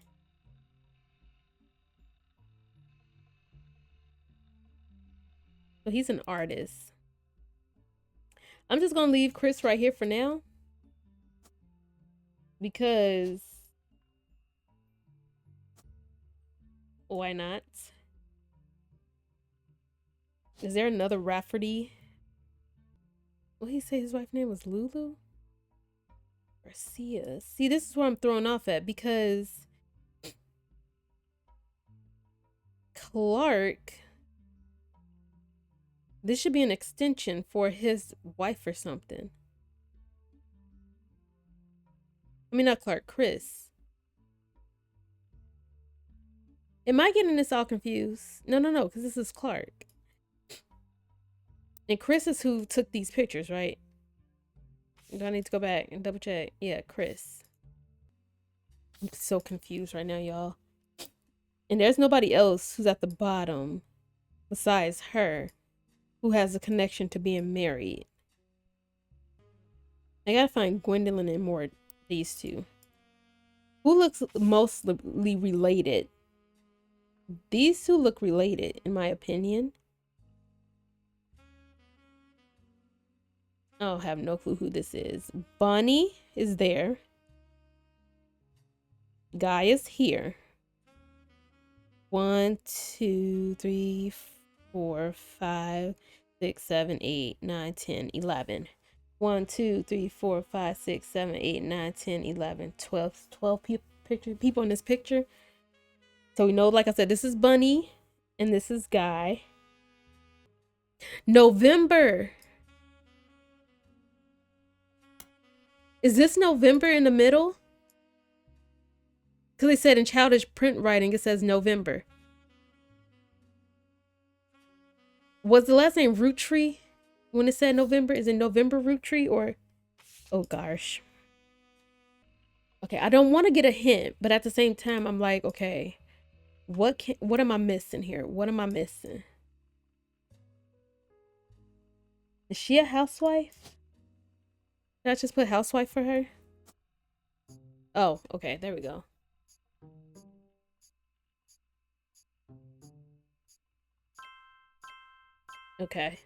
So he's an artist. I'm just gonna leave Chris right here for now, because why not? Is there another Rafferty? What did he say his wife's name was? Lulu? Garcia. See, this is what I'm thrown off at, because Clark, this should be an extension for his wife or something. I mean, not Clark, Chris. Am I getting this all confused? No, because this is Clark. And Chris is who took these pictures, right? Do I need to go back and double check? Yeah, Chris. I'm so confused right now, y'all. And there's nobody else who's at the bottom besides her who has a connection to being married. I gotta find Gwendolyn and more these two. Who looks mostly related? These two look related, in my opinion. I have no clue who this is. Bonnie is there. Guy is here. 1, 2, 3, 4, 5, 6, 7, 8, 9, 10, 11. 1, 2, 3, 4, 5, 6, 7, 8, 9, 10, 11, 12 people in this picture. So we know, like I said, this is Bunny and this is Guy. November. Is this November in the middle? Because they said in childish print writing, it says November. Was the last name Roottree when it said November? Is it November Roottree or... Oh, gosh. Okay, I don't want to get a hint, but at the same time, I'm like, okay, what am I missing here? What am I missing? Is she a housewife? Did I just put housewife for her? Oh, okay, there we go. Okay.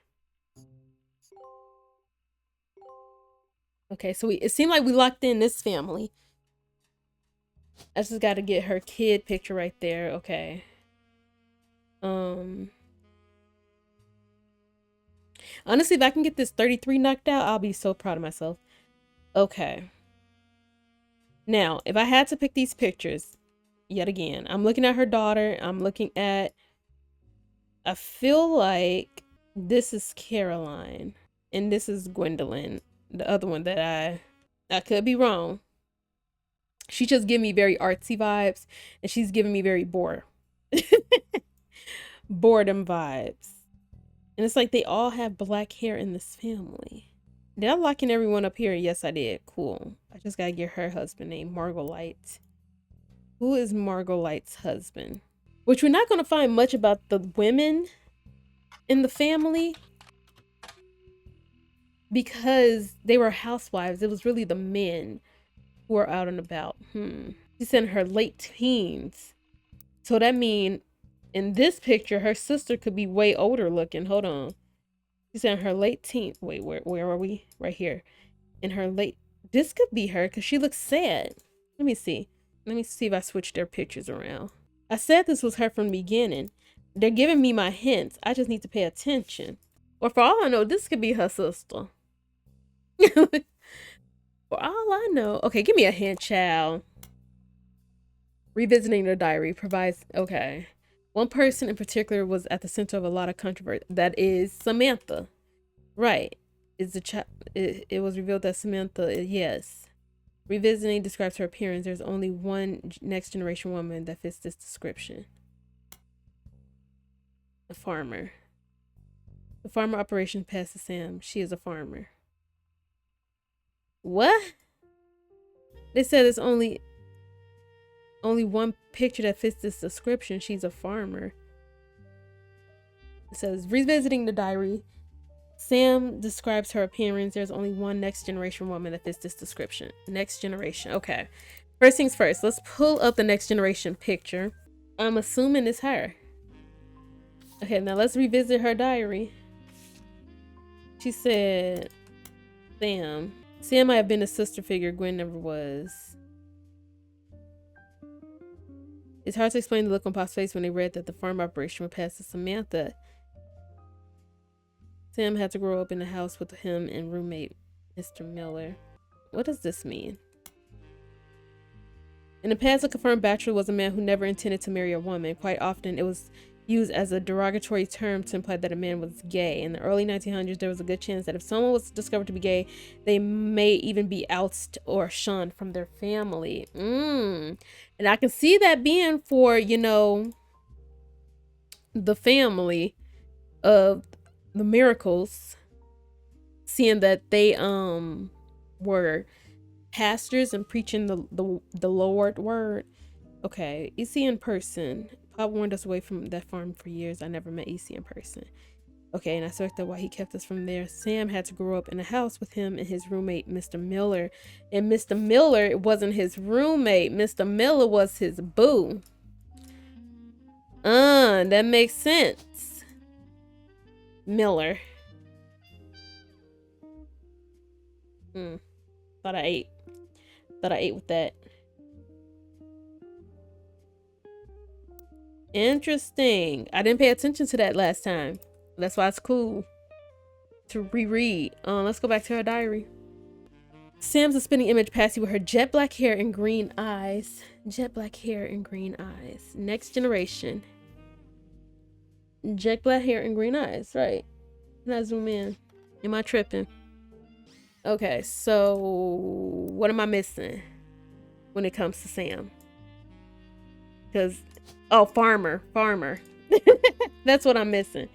Okay, so it seemed like we locked in this family. I just got to get her kid picture right there. Okay. Honestly, if I can get this 33 knocked out, I'll be so proud of myself. Okay. Now, if I had to pick these pictures, yet again, I'm looking at her daughter. I'm looking at, I feel like this is Caroline and this is Gwendolyn, the other one that I could be wrong. She just gave me very artsy vibes and she's giving me very boredom vibes. And it's like they all have black hair in this family. Did I lock in everyone up here? Yes, I did. Cool. I just gotta get her husband named Margolite. Who is Margolite's husband? Which we're not gonna find much about the women in the family because they were housewives. It was really the men who were out and about. She's in her late teens. So that means in this picture, her sister could be way older looking. Hold on. She's in her late teens. Wait, where are we? Right here. In her late... This could be her because she looks sad. Let me see. Let me see if I switch their pictures around. I said this was her from the beginning. They're giving me my hints. I just need to pay attention. Or for all I know, this could be her sister. For all I know. Okay, give me a hint, child. Revisiting the diary provides... Okay. One person in particular was at the center of a lot of controversy. That is Samantha. Right. Is the child... It was revealed that Samantha... Yes. Revisiting describes her appearance. There's only one next generation woman that fits this description. A farmer. The farmer operation passes Sam. She is a farmer. What? They said there's only one picture that fits this description. She's a farmer. It says, revisiting the diary, Sam describes her appearance. There's only one next generation woman that fits this description. Next generation. Okay. First things first. Let's pull up the next generation picture. I'm assuming it's her. Okay, now let's revisit her diary. She said, Sam. Sam might have been a sister figure. Gwen never was. It's hard to explain the look on Pop's face when they read that the farm operation would pass to Samantha. Sam had to grow up in the house with him and roommate, Mr. Miller. What does this mean? In the past, a confirmed bachelor was a man who never intended to marry a woman. Quite often, it was used as a derogatory term to imply that a man was gay. In the early 1900s, there was a good chance that if someone was discovered to be gay, they may even be ousted or shunned from their family. And I can see that being for, you know, the family of the Miracles, seeing that they were pastors and preaching the Lord word. Okay, EC in person. Pop warned us away from that farm for years. I never met EC in person. Okay, and I suspected why he kept us from there. Sam had to grow up in a house with him and his roommate, Mr. Miller. And Mr. Miller, it wasn't his roommate. Mr. Miller was his boo. That makes sense. Miller. Thought I ate with that. Interesting. I didn't pay attention to that last time. That's why it's cool to reread. Let's go back to her diary. Sam's a spinning image passing with her jet black hair and green eyes. Jet black hair and green eyes. Next generation. Jet black hair and green eyes. Right. Can I zoom in? Am I tripping? Okay, so what am I missing when it comes to Sam? Because, oh, farmer. That's what I'm missing.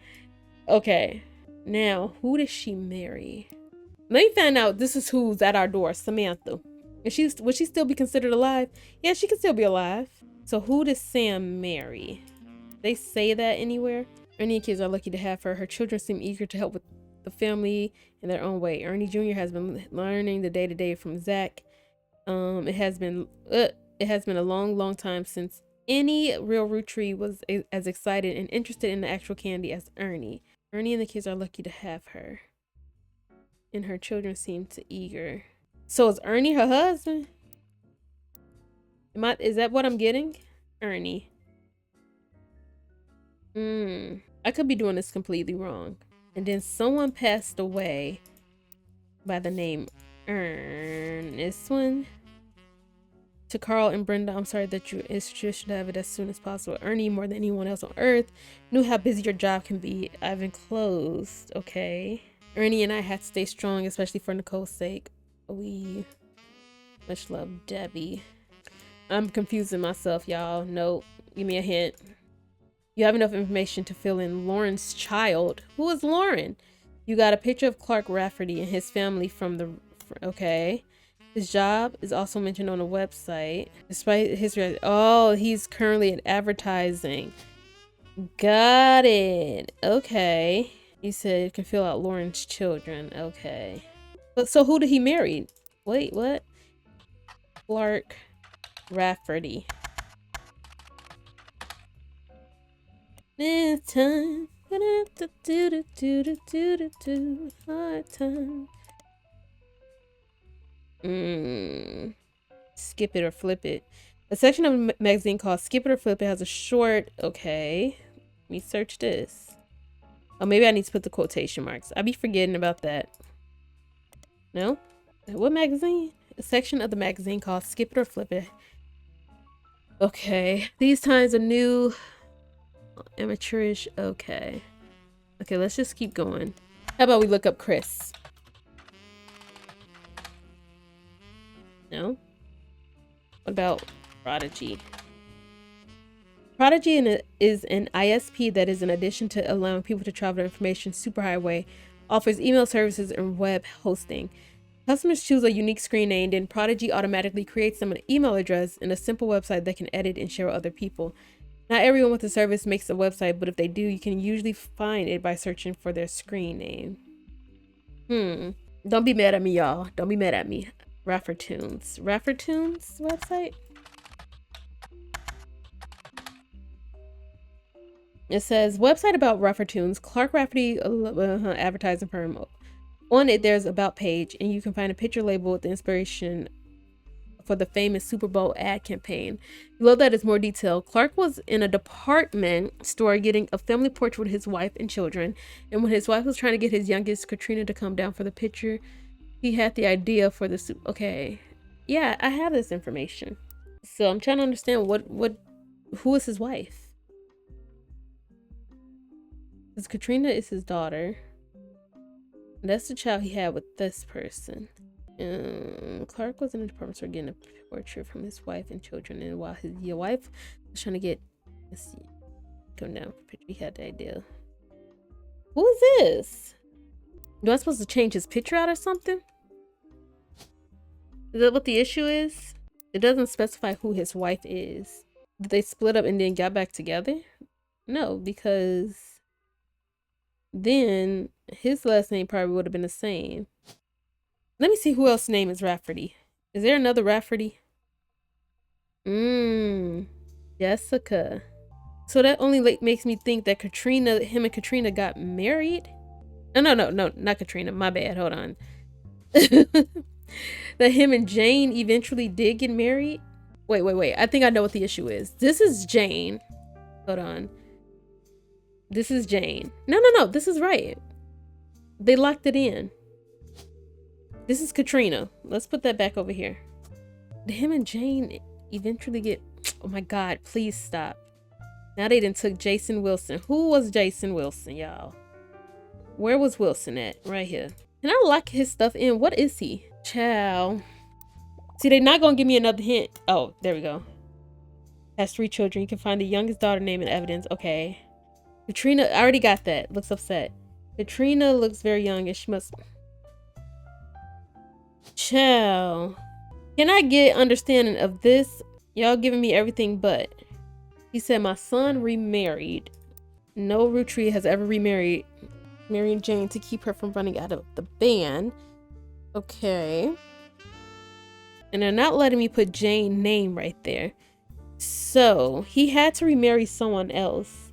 Okay, now who did she marry? Let me find out. This is who's at our door. Samantha. Would she still be considered alive? Yeah, she could still be alive. So who does Sam marry? They say that anywhere? Ernie and kids are lucky to have her. Her children seem eager to help with the family in their own way. Ernie Jr. has been learning the day-to-day from Zach. It has been a long time since any real Rootree was as excited and interested in the actual candy as Ernie. Ernie and the kids are lucky to have her. And her children seem to eager. So is Ernie her husband? Is that what I'm getting? Ernie. I could be doing this completely wrong. And then someone passed away by the name Ernest one. To Carl and Brenda, I'm sorry that you should have it as soon as possible. Ernie, more than anyone else on earth, knew how busy your job can be. I've enclosed, okay. Ernie and I had to stay strong, especially for Nicole's sake. We much love, Debbie. I'm confusing myself, y'all. Nope. Give me a hint. You have enough information to fill in Lauren's child. Who is Lauren? You got a picture of Clark Rafferty and his family from the... Okay. His job is also mentioned on the website. Despite his... Oh, he's currently in advertising. Got it. Okay. He said you can fill out Lauren's children. Okay. But so who did he marry? Wait, what? Clark Rafferty. This time. Hard time. Skip it or flip it. A section of a magazine called Skip It or Flip It has a short... Okay. Let me search this. Oh, maybe I need to put the quotation marks. I'll be forgetting about that. No? What magazine? A section of the magazine called Skip It or Flip It. Okay. These times are new. Amateurish. Okay. Okay, let's just keep going. How about we look up Chris? No? What about Prodigy? Prodigy is an ISP that is in addition to allowing people to travel the information superhighway, offers email services and web hosting. Customers choose a unique screen name, then Prodigy automatically creates them an email address and a simple website they can edit and share with other people. Not everyone with the service makes a website, but if they do, you can usually find it by searching for their screen name. Don't be mad at me, y'all. Don't be mad at me. Raffertunes. Raffertunes website? It says, website about Raffertunes. Clark Rafferty advertising firm. On it, there's about page, and you can find a picture labeled with the inspiration for the famous Super Bowl ad campaign. Below that is more detail. Clark was in a department store getting a family portrait with his wife and children, and when his wife was trying to get his youngest, Katrina, to come down for the picture, he had the idea for the okay. Yeah, I have this information. So I'm trying to understand who is his wife? Because Katrina is his daughter. And that's the child he had with this person. Clark was in the department store getting a portrait from his wife and children, and while his wife was trying to get, let's see, come down for picture, he had the idea. Who is this? Am I supposed to change his picture out or something? Is that what the issue is? It doesn't specify who his wife is. Did they split up and then got back together? No, because then his last name probably would have been the same. Let me see who else's name is Rafferty. Is there another Rafferty? Jessica. So that only makes me think that him and Katrina got married. No, not Katrina. My bad. Hold on. That him and Jane eventually did get married. Wait. I think I know what the issue is. This is Jane. Hold on. This is Jane. No. This is right. They locked it in. This is Katrina. Let's put that back over here. Did him and Jane eventually get... Oh my God, please stop. Now they done took Jason Wilson. Who was Jason Wilson, y'all? Where was Wilson at? Right here. Can I lock his stuff in? What is he? Chow. See, they're not gonna give me another hint. Oh, there we go. Has 3 children. You can find the youngest daughter name and evidence. Okay. Katrina, I already got that. Looks upset. Katrina looks very young and she must... Chow. Can I get understanding of this? Y'all giving me everything but. He said my son remarried. No Roottrie has ever remarried Mary Jane to keep her from running out of the band. Okay. And they're not letting me put Jane name right there. So he had to remarry someone else.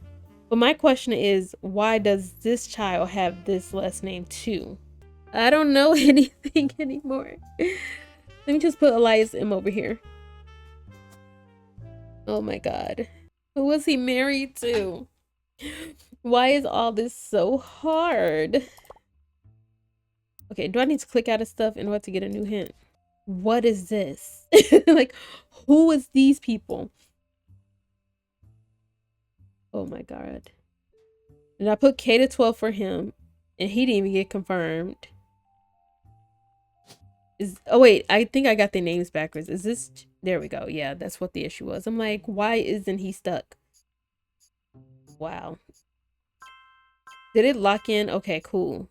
But my question is, why does this child have this last name too? I don't know anything anymore. Let me just put Elias M over here. Oh my god. Who was he married to? Why is all this so hard? Okay, do I need to click out of stuff in order to get a new hint? What is this? Like, who is these people? Oh my god. And I put K to 12 for him, and he didn't even get confirmed. Oh wait, I think I got the names backwards. Is this? There we go. Yeah, that's what the issue was. I'm like, why isn't he stuck? Wow. Did it lock in? Okay, cool.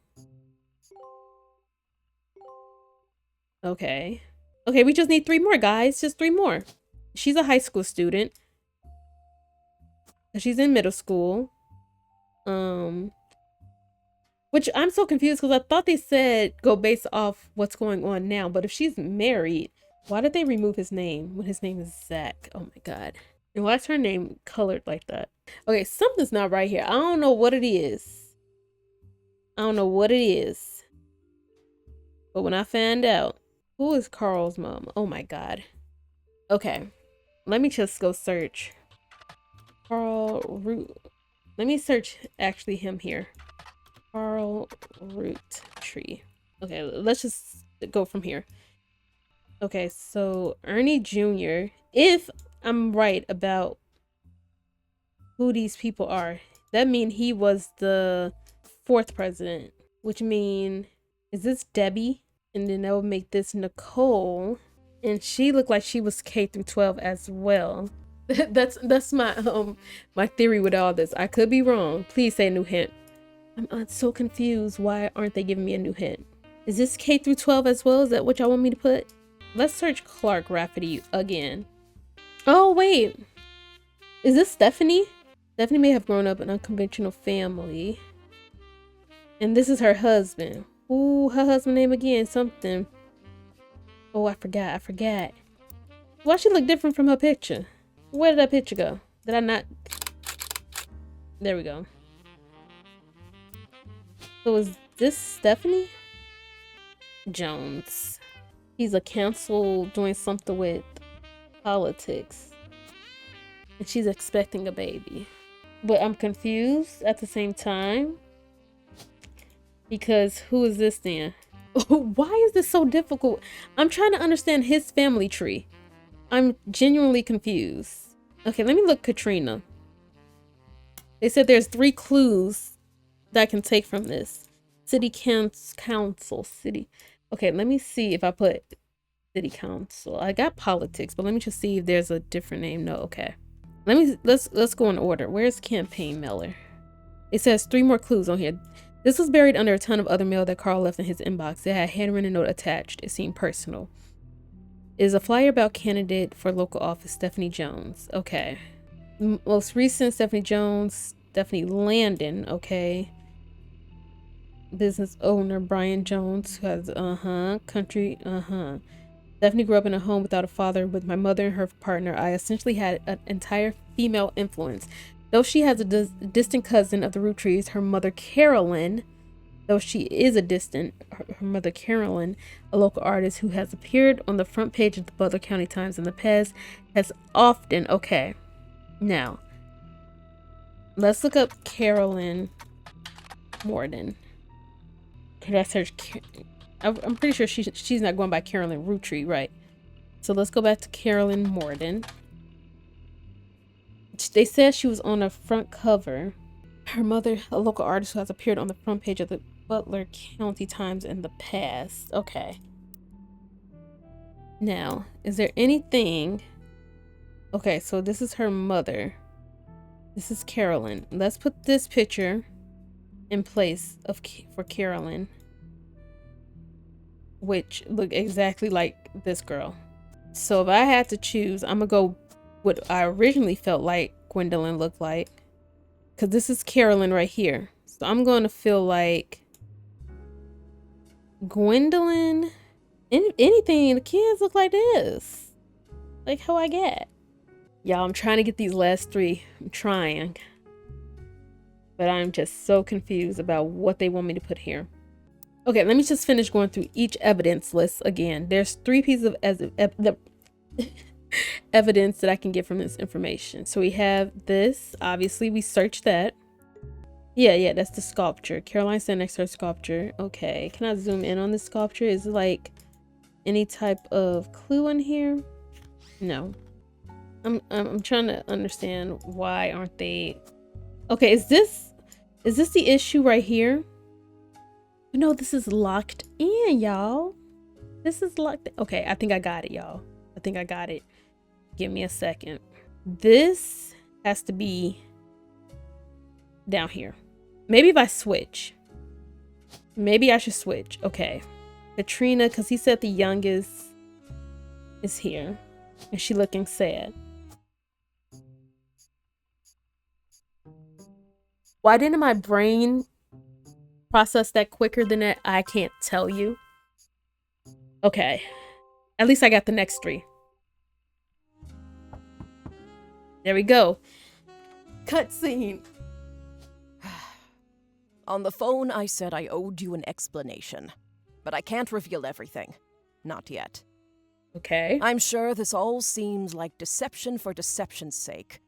Okay. Okay, we just need 3 more, guys. Just 3 more. She's a high school student. She's in middle school. Which I'm so confused because I thought they said go based off what's going on now. But if she's married, why did they remove his name when his name is Zach? Oh my god. And why is her name colored like that? Okay, something's not right here. I don't know what it is. I don't know what it is. But when I find out, who is Carl's mom? Oh my god. Okay. Let me just go search. Carl Root. Let me search actually him here. Carl Roottree. Okay, let's just go from here. Okay, so Ernie Jr., if I'm right about who these people are, that means he was the 4th president, which means, is this Debbie? And then that would make this Nicole, and she looked like she was K through 12 as well. That's my my theory with all this. I could be wrong. Please say a new hint. I'm so confused. Why aren't they giving me a new hint? Is this K through 12 as well? Is that what y'all want me to put? Let's search Clark Rafferty again. Oh, wait. Is this Stephanie? Stephanie may have grown up in an unconventional family. And this is her husband. Ooh, her husband name again. Something. Oh, I forgot. Why she look different from her picture? Where did that picture go? Did I not? There we go. So is this Stephanie? Jones. He's a counsel doing something with politics. And she's expecting a baby. But I'm confused at the same time. Because who is this then? Why is this so difficult? I'm trying to understand his family tree. I'm genuinely confused. Okay, let me look Katrina. They said there's 3 clues that I can take from this. City council, city. Okay, let me see if I put city council. I got politics, but let me just see if there's a different name. No, okay. Let's go in order. Where's campaign mailer? It says 3 more clues on here. This was buried under a ton of other mail that Carl left in his inbox. It had a handwritten note attached. It seemed personal. It is a flyer about candidate for local office, Stephanie Jones. Okay. Most recent, Stephanie Jones, Stephanie Landon. Okay. Business owner, Brian Jones, who has, country, Stephanie grew up in a home without a father. With my mother and her partner, I essentially had an entire female influence. Though she has a distant cousin of the Roottrees, her mother Carolyn, though she is a distant, her mother Carolyn, a local artist who has appeared on the front page of the Butler County Times in the past, has often, okay, now, let's look up Carolyn Morden. Could I search, I'm pretty sure she's not going by Carolyn Roottree, right? So let's go back to Carolyn Morden. They said she was on a front cover. Her mother, a local artist who has appeared on the front page of the Butler County Times in the past. Okay. Now, is there anything? Okay, so this is her mother. This is Carolyn. Let's put this picture in place of for Carolyn, which look exactly like this girl. So if I had to choose, I'm gonna go what I originally felt like Gwendolyn looked like. Because this is Carolyn right here. So I'm going to feel like Gwendolyn. Anything, the kids look like this. Like how I get. Y'all, I'm trying to get these last three. I'm trying. But I'm just so confused about what they want me to put here. Okay, let me just finish going through each evidence list again. There's 3 pieces of evidence that I can get from this information. So we have this. Obviously, we searched that. Yeah, that's the sculpture. Caroline standing next to her sculpture. Okay, can I zoom in on this sculpture? Is it like any type of clue in here? No. I'm trying to understand why aren't they... Okay, is this the issue right here? No, this is locked in, y'all. This is locked in. Okay, I think I got it, y'all. I think I got it. Give me a second. This has to be down here. Maybe if I switch. Maybe I should switch. Okay. Katrina, because he said the youngest is here. And she looking sad. Why didn't my brain process that quicker than that? I can't tell you. Okay. At least I got the next 3. There we go. Cutscene. On the phone, I said I owed you an explanation. But I can't reveal everything. Not yet. Okay. I'm sure this all seems like deception for deception's sake.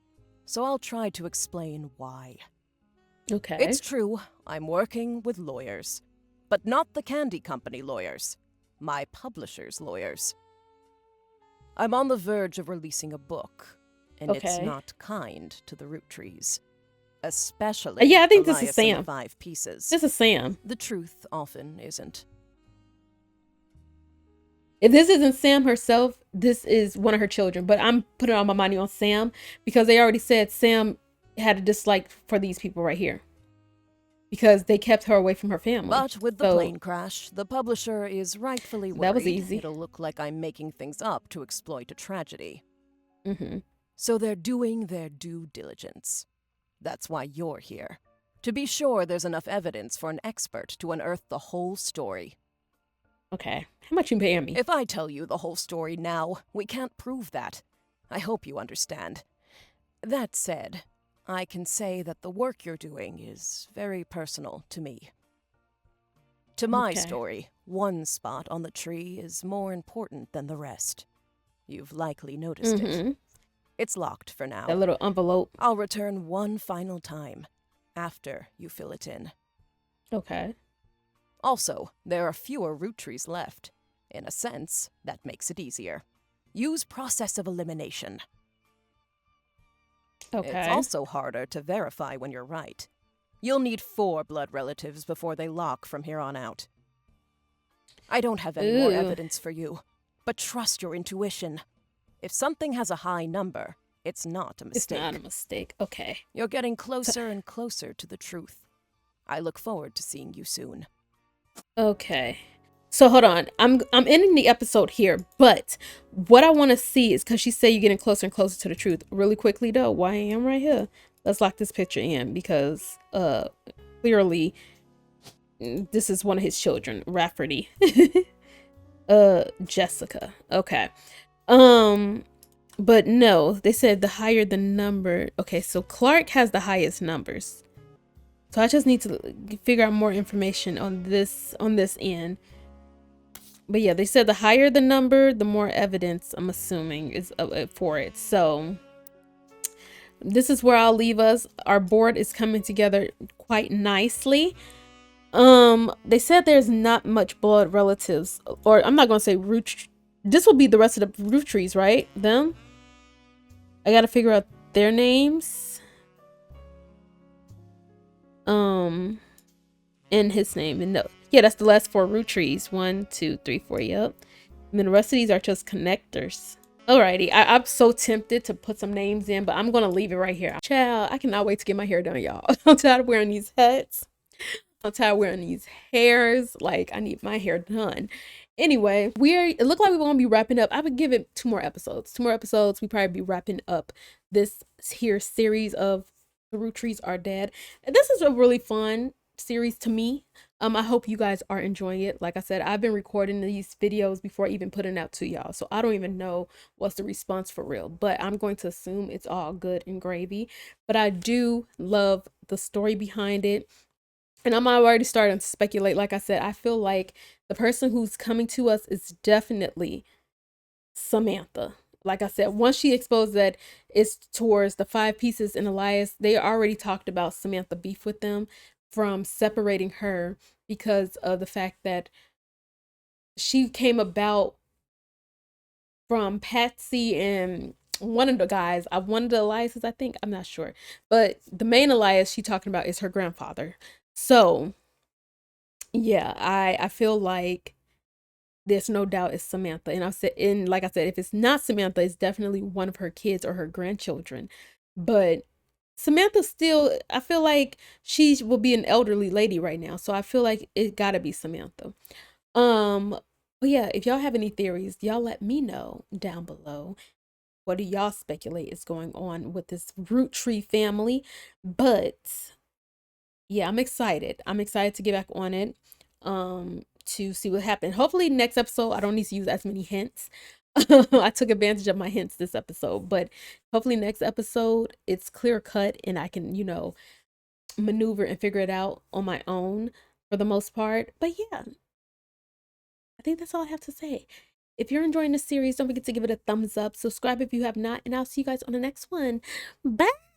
So I'll try to explain why. Okay. It's true, I'm working with lawyers. But not the candy company lawyers. My publisher's lawyers. I'm on the verge of releasing a book. And it's not kind to the Roottrees. Especially yeah, I think Elias this is Sam. and the 5 pieces. This is Sam. The truth often isn't. If this isn't Sam herself, this is one of her children. But I'm putting all my money on Sam because they already said Sam had a dislike for these people right here. Because they kept her away from her family. But with the plane crash, the publisher is rightfully worried. That was easy. It'll look like I'm making things up to exploit a tragedy. Mm-hmm. So they're doing their due diligence. That's why you're here. To be sure there's enough evidence for an expert to unearth the whole story. Okay. How much you paying me? If I tell you the whole story now, we can't prove that. I hope you understand. That said, I can say that the work you're doing is very personal to me. To my story, one spot on the tree is more important than the rest. You've likely noticed it. It's locked for now. That little envelope. I'll return one final time after you fill it in. Okay. Also, there are fewer Roottrees left. In a sense, that makes it easier. Use process of elimination. Okay. It's also harder to verify when you're right. You'll need 4 blood relatives before they lock from here on out. I don't have any more evidence for you, but trust your intuition. If something has a high number, it's not a mistake. It's not a mistake. Okay. You're getting closer and closer to the truth. I look forward to seeing you soon. Okay. So hold on. I'm ending the episode here, but what I want to see is because she said you're getting closer and closer to the truth. Really quickly though, why I am right here. Let's lock this picture in because clearly this is one of his children, Rafferty. Jessica. Okay. But no, they said the higher the number. Okay, so Clark has the highest numbers. So I just need to figure out more information on this end. But yeah, they said the higher the number, the more evidence, I'm assuming, is for it. So this is where I'll leave us. Our board is coming together quite nicely. They said there's not much blood relatives, or I'm not gonna say root. This will be the rest of the Roottrees, right? Them. I gotta figure out their names. And his name. And no, yeah, that's the last 4 Roottrees. 1, 2, 3, 4. Yep. And then the rest of these are just connectors. Alrighty, I'm so tempted to put some names in, but I'm gonna leave it right here. Child, I cannot wait to get my hair done, y'all. I'm tired of wearing these hats. I'm tired of wearing these hairs. Like, I need my hair done. Anyway, it looked like we're gonna be wrapping up. I would give it 2 more episodes. 2 more episodes. We probably be wrapping up this here series of the Roottrees Are Dead. And this is a really fun series to me. I hope you guys are enjoying it. Like I said, I've been recording these videos before even putting out to y'all. So I don't even know what's the response for real. But I'm going to assume it's all good and gravy. But I do love the story behind it. And I'm already starting to speculate. Like I said, I feel like the person who's coming to us is definitely Samantha. Like I said, once she exposed that it's towards the 5 pieces in Elias, they already talked about Samantha beef with them from separating her because of the fact that she came about from Patsy and one of the guys. One of the Eliases, I think. I'm not sure. But the main Elias she talking about is her grandfather. So yeah, I feel like there's no doubt it's Samantha. And like I said, if it's not Samantha, it's definitely one of her kids or her grandchildren. But Samantha still, I feel like she will be an elderly lady right now. So I feel like it gotta be Samantha. Um, but yeah, if y'all have any theories, y'all let me know down below. What do y'all speculate is going on with this Roottree family? But yeah, I'm excited. I'm excited to get back on it. To see what happened. Hopefully next episode I don't need to use as many hints. I took advantage of my hints this episode, but hopefully next episode it's clear cut and I can, maneuver and figure it out on my own for the most part. But yeah, I think that's all I have to say. If you're enjoying this series, don't forget to give it a thumbs up, subscribe if you have not, and I'll see you guys on the next one. Bye.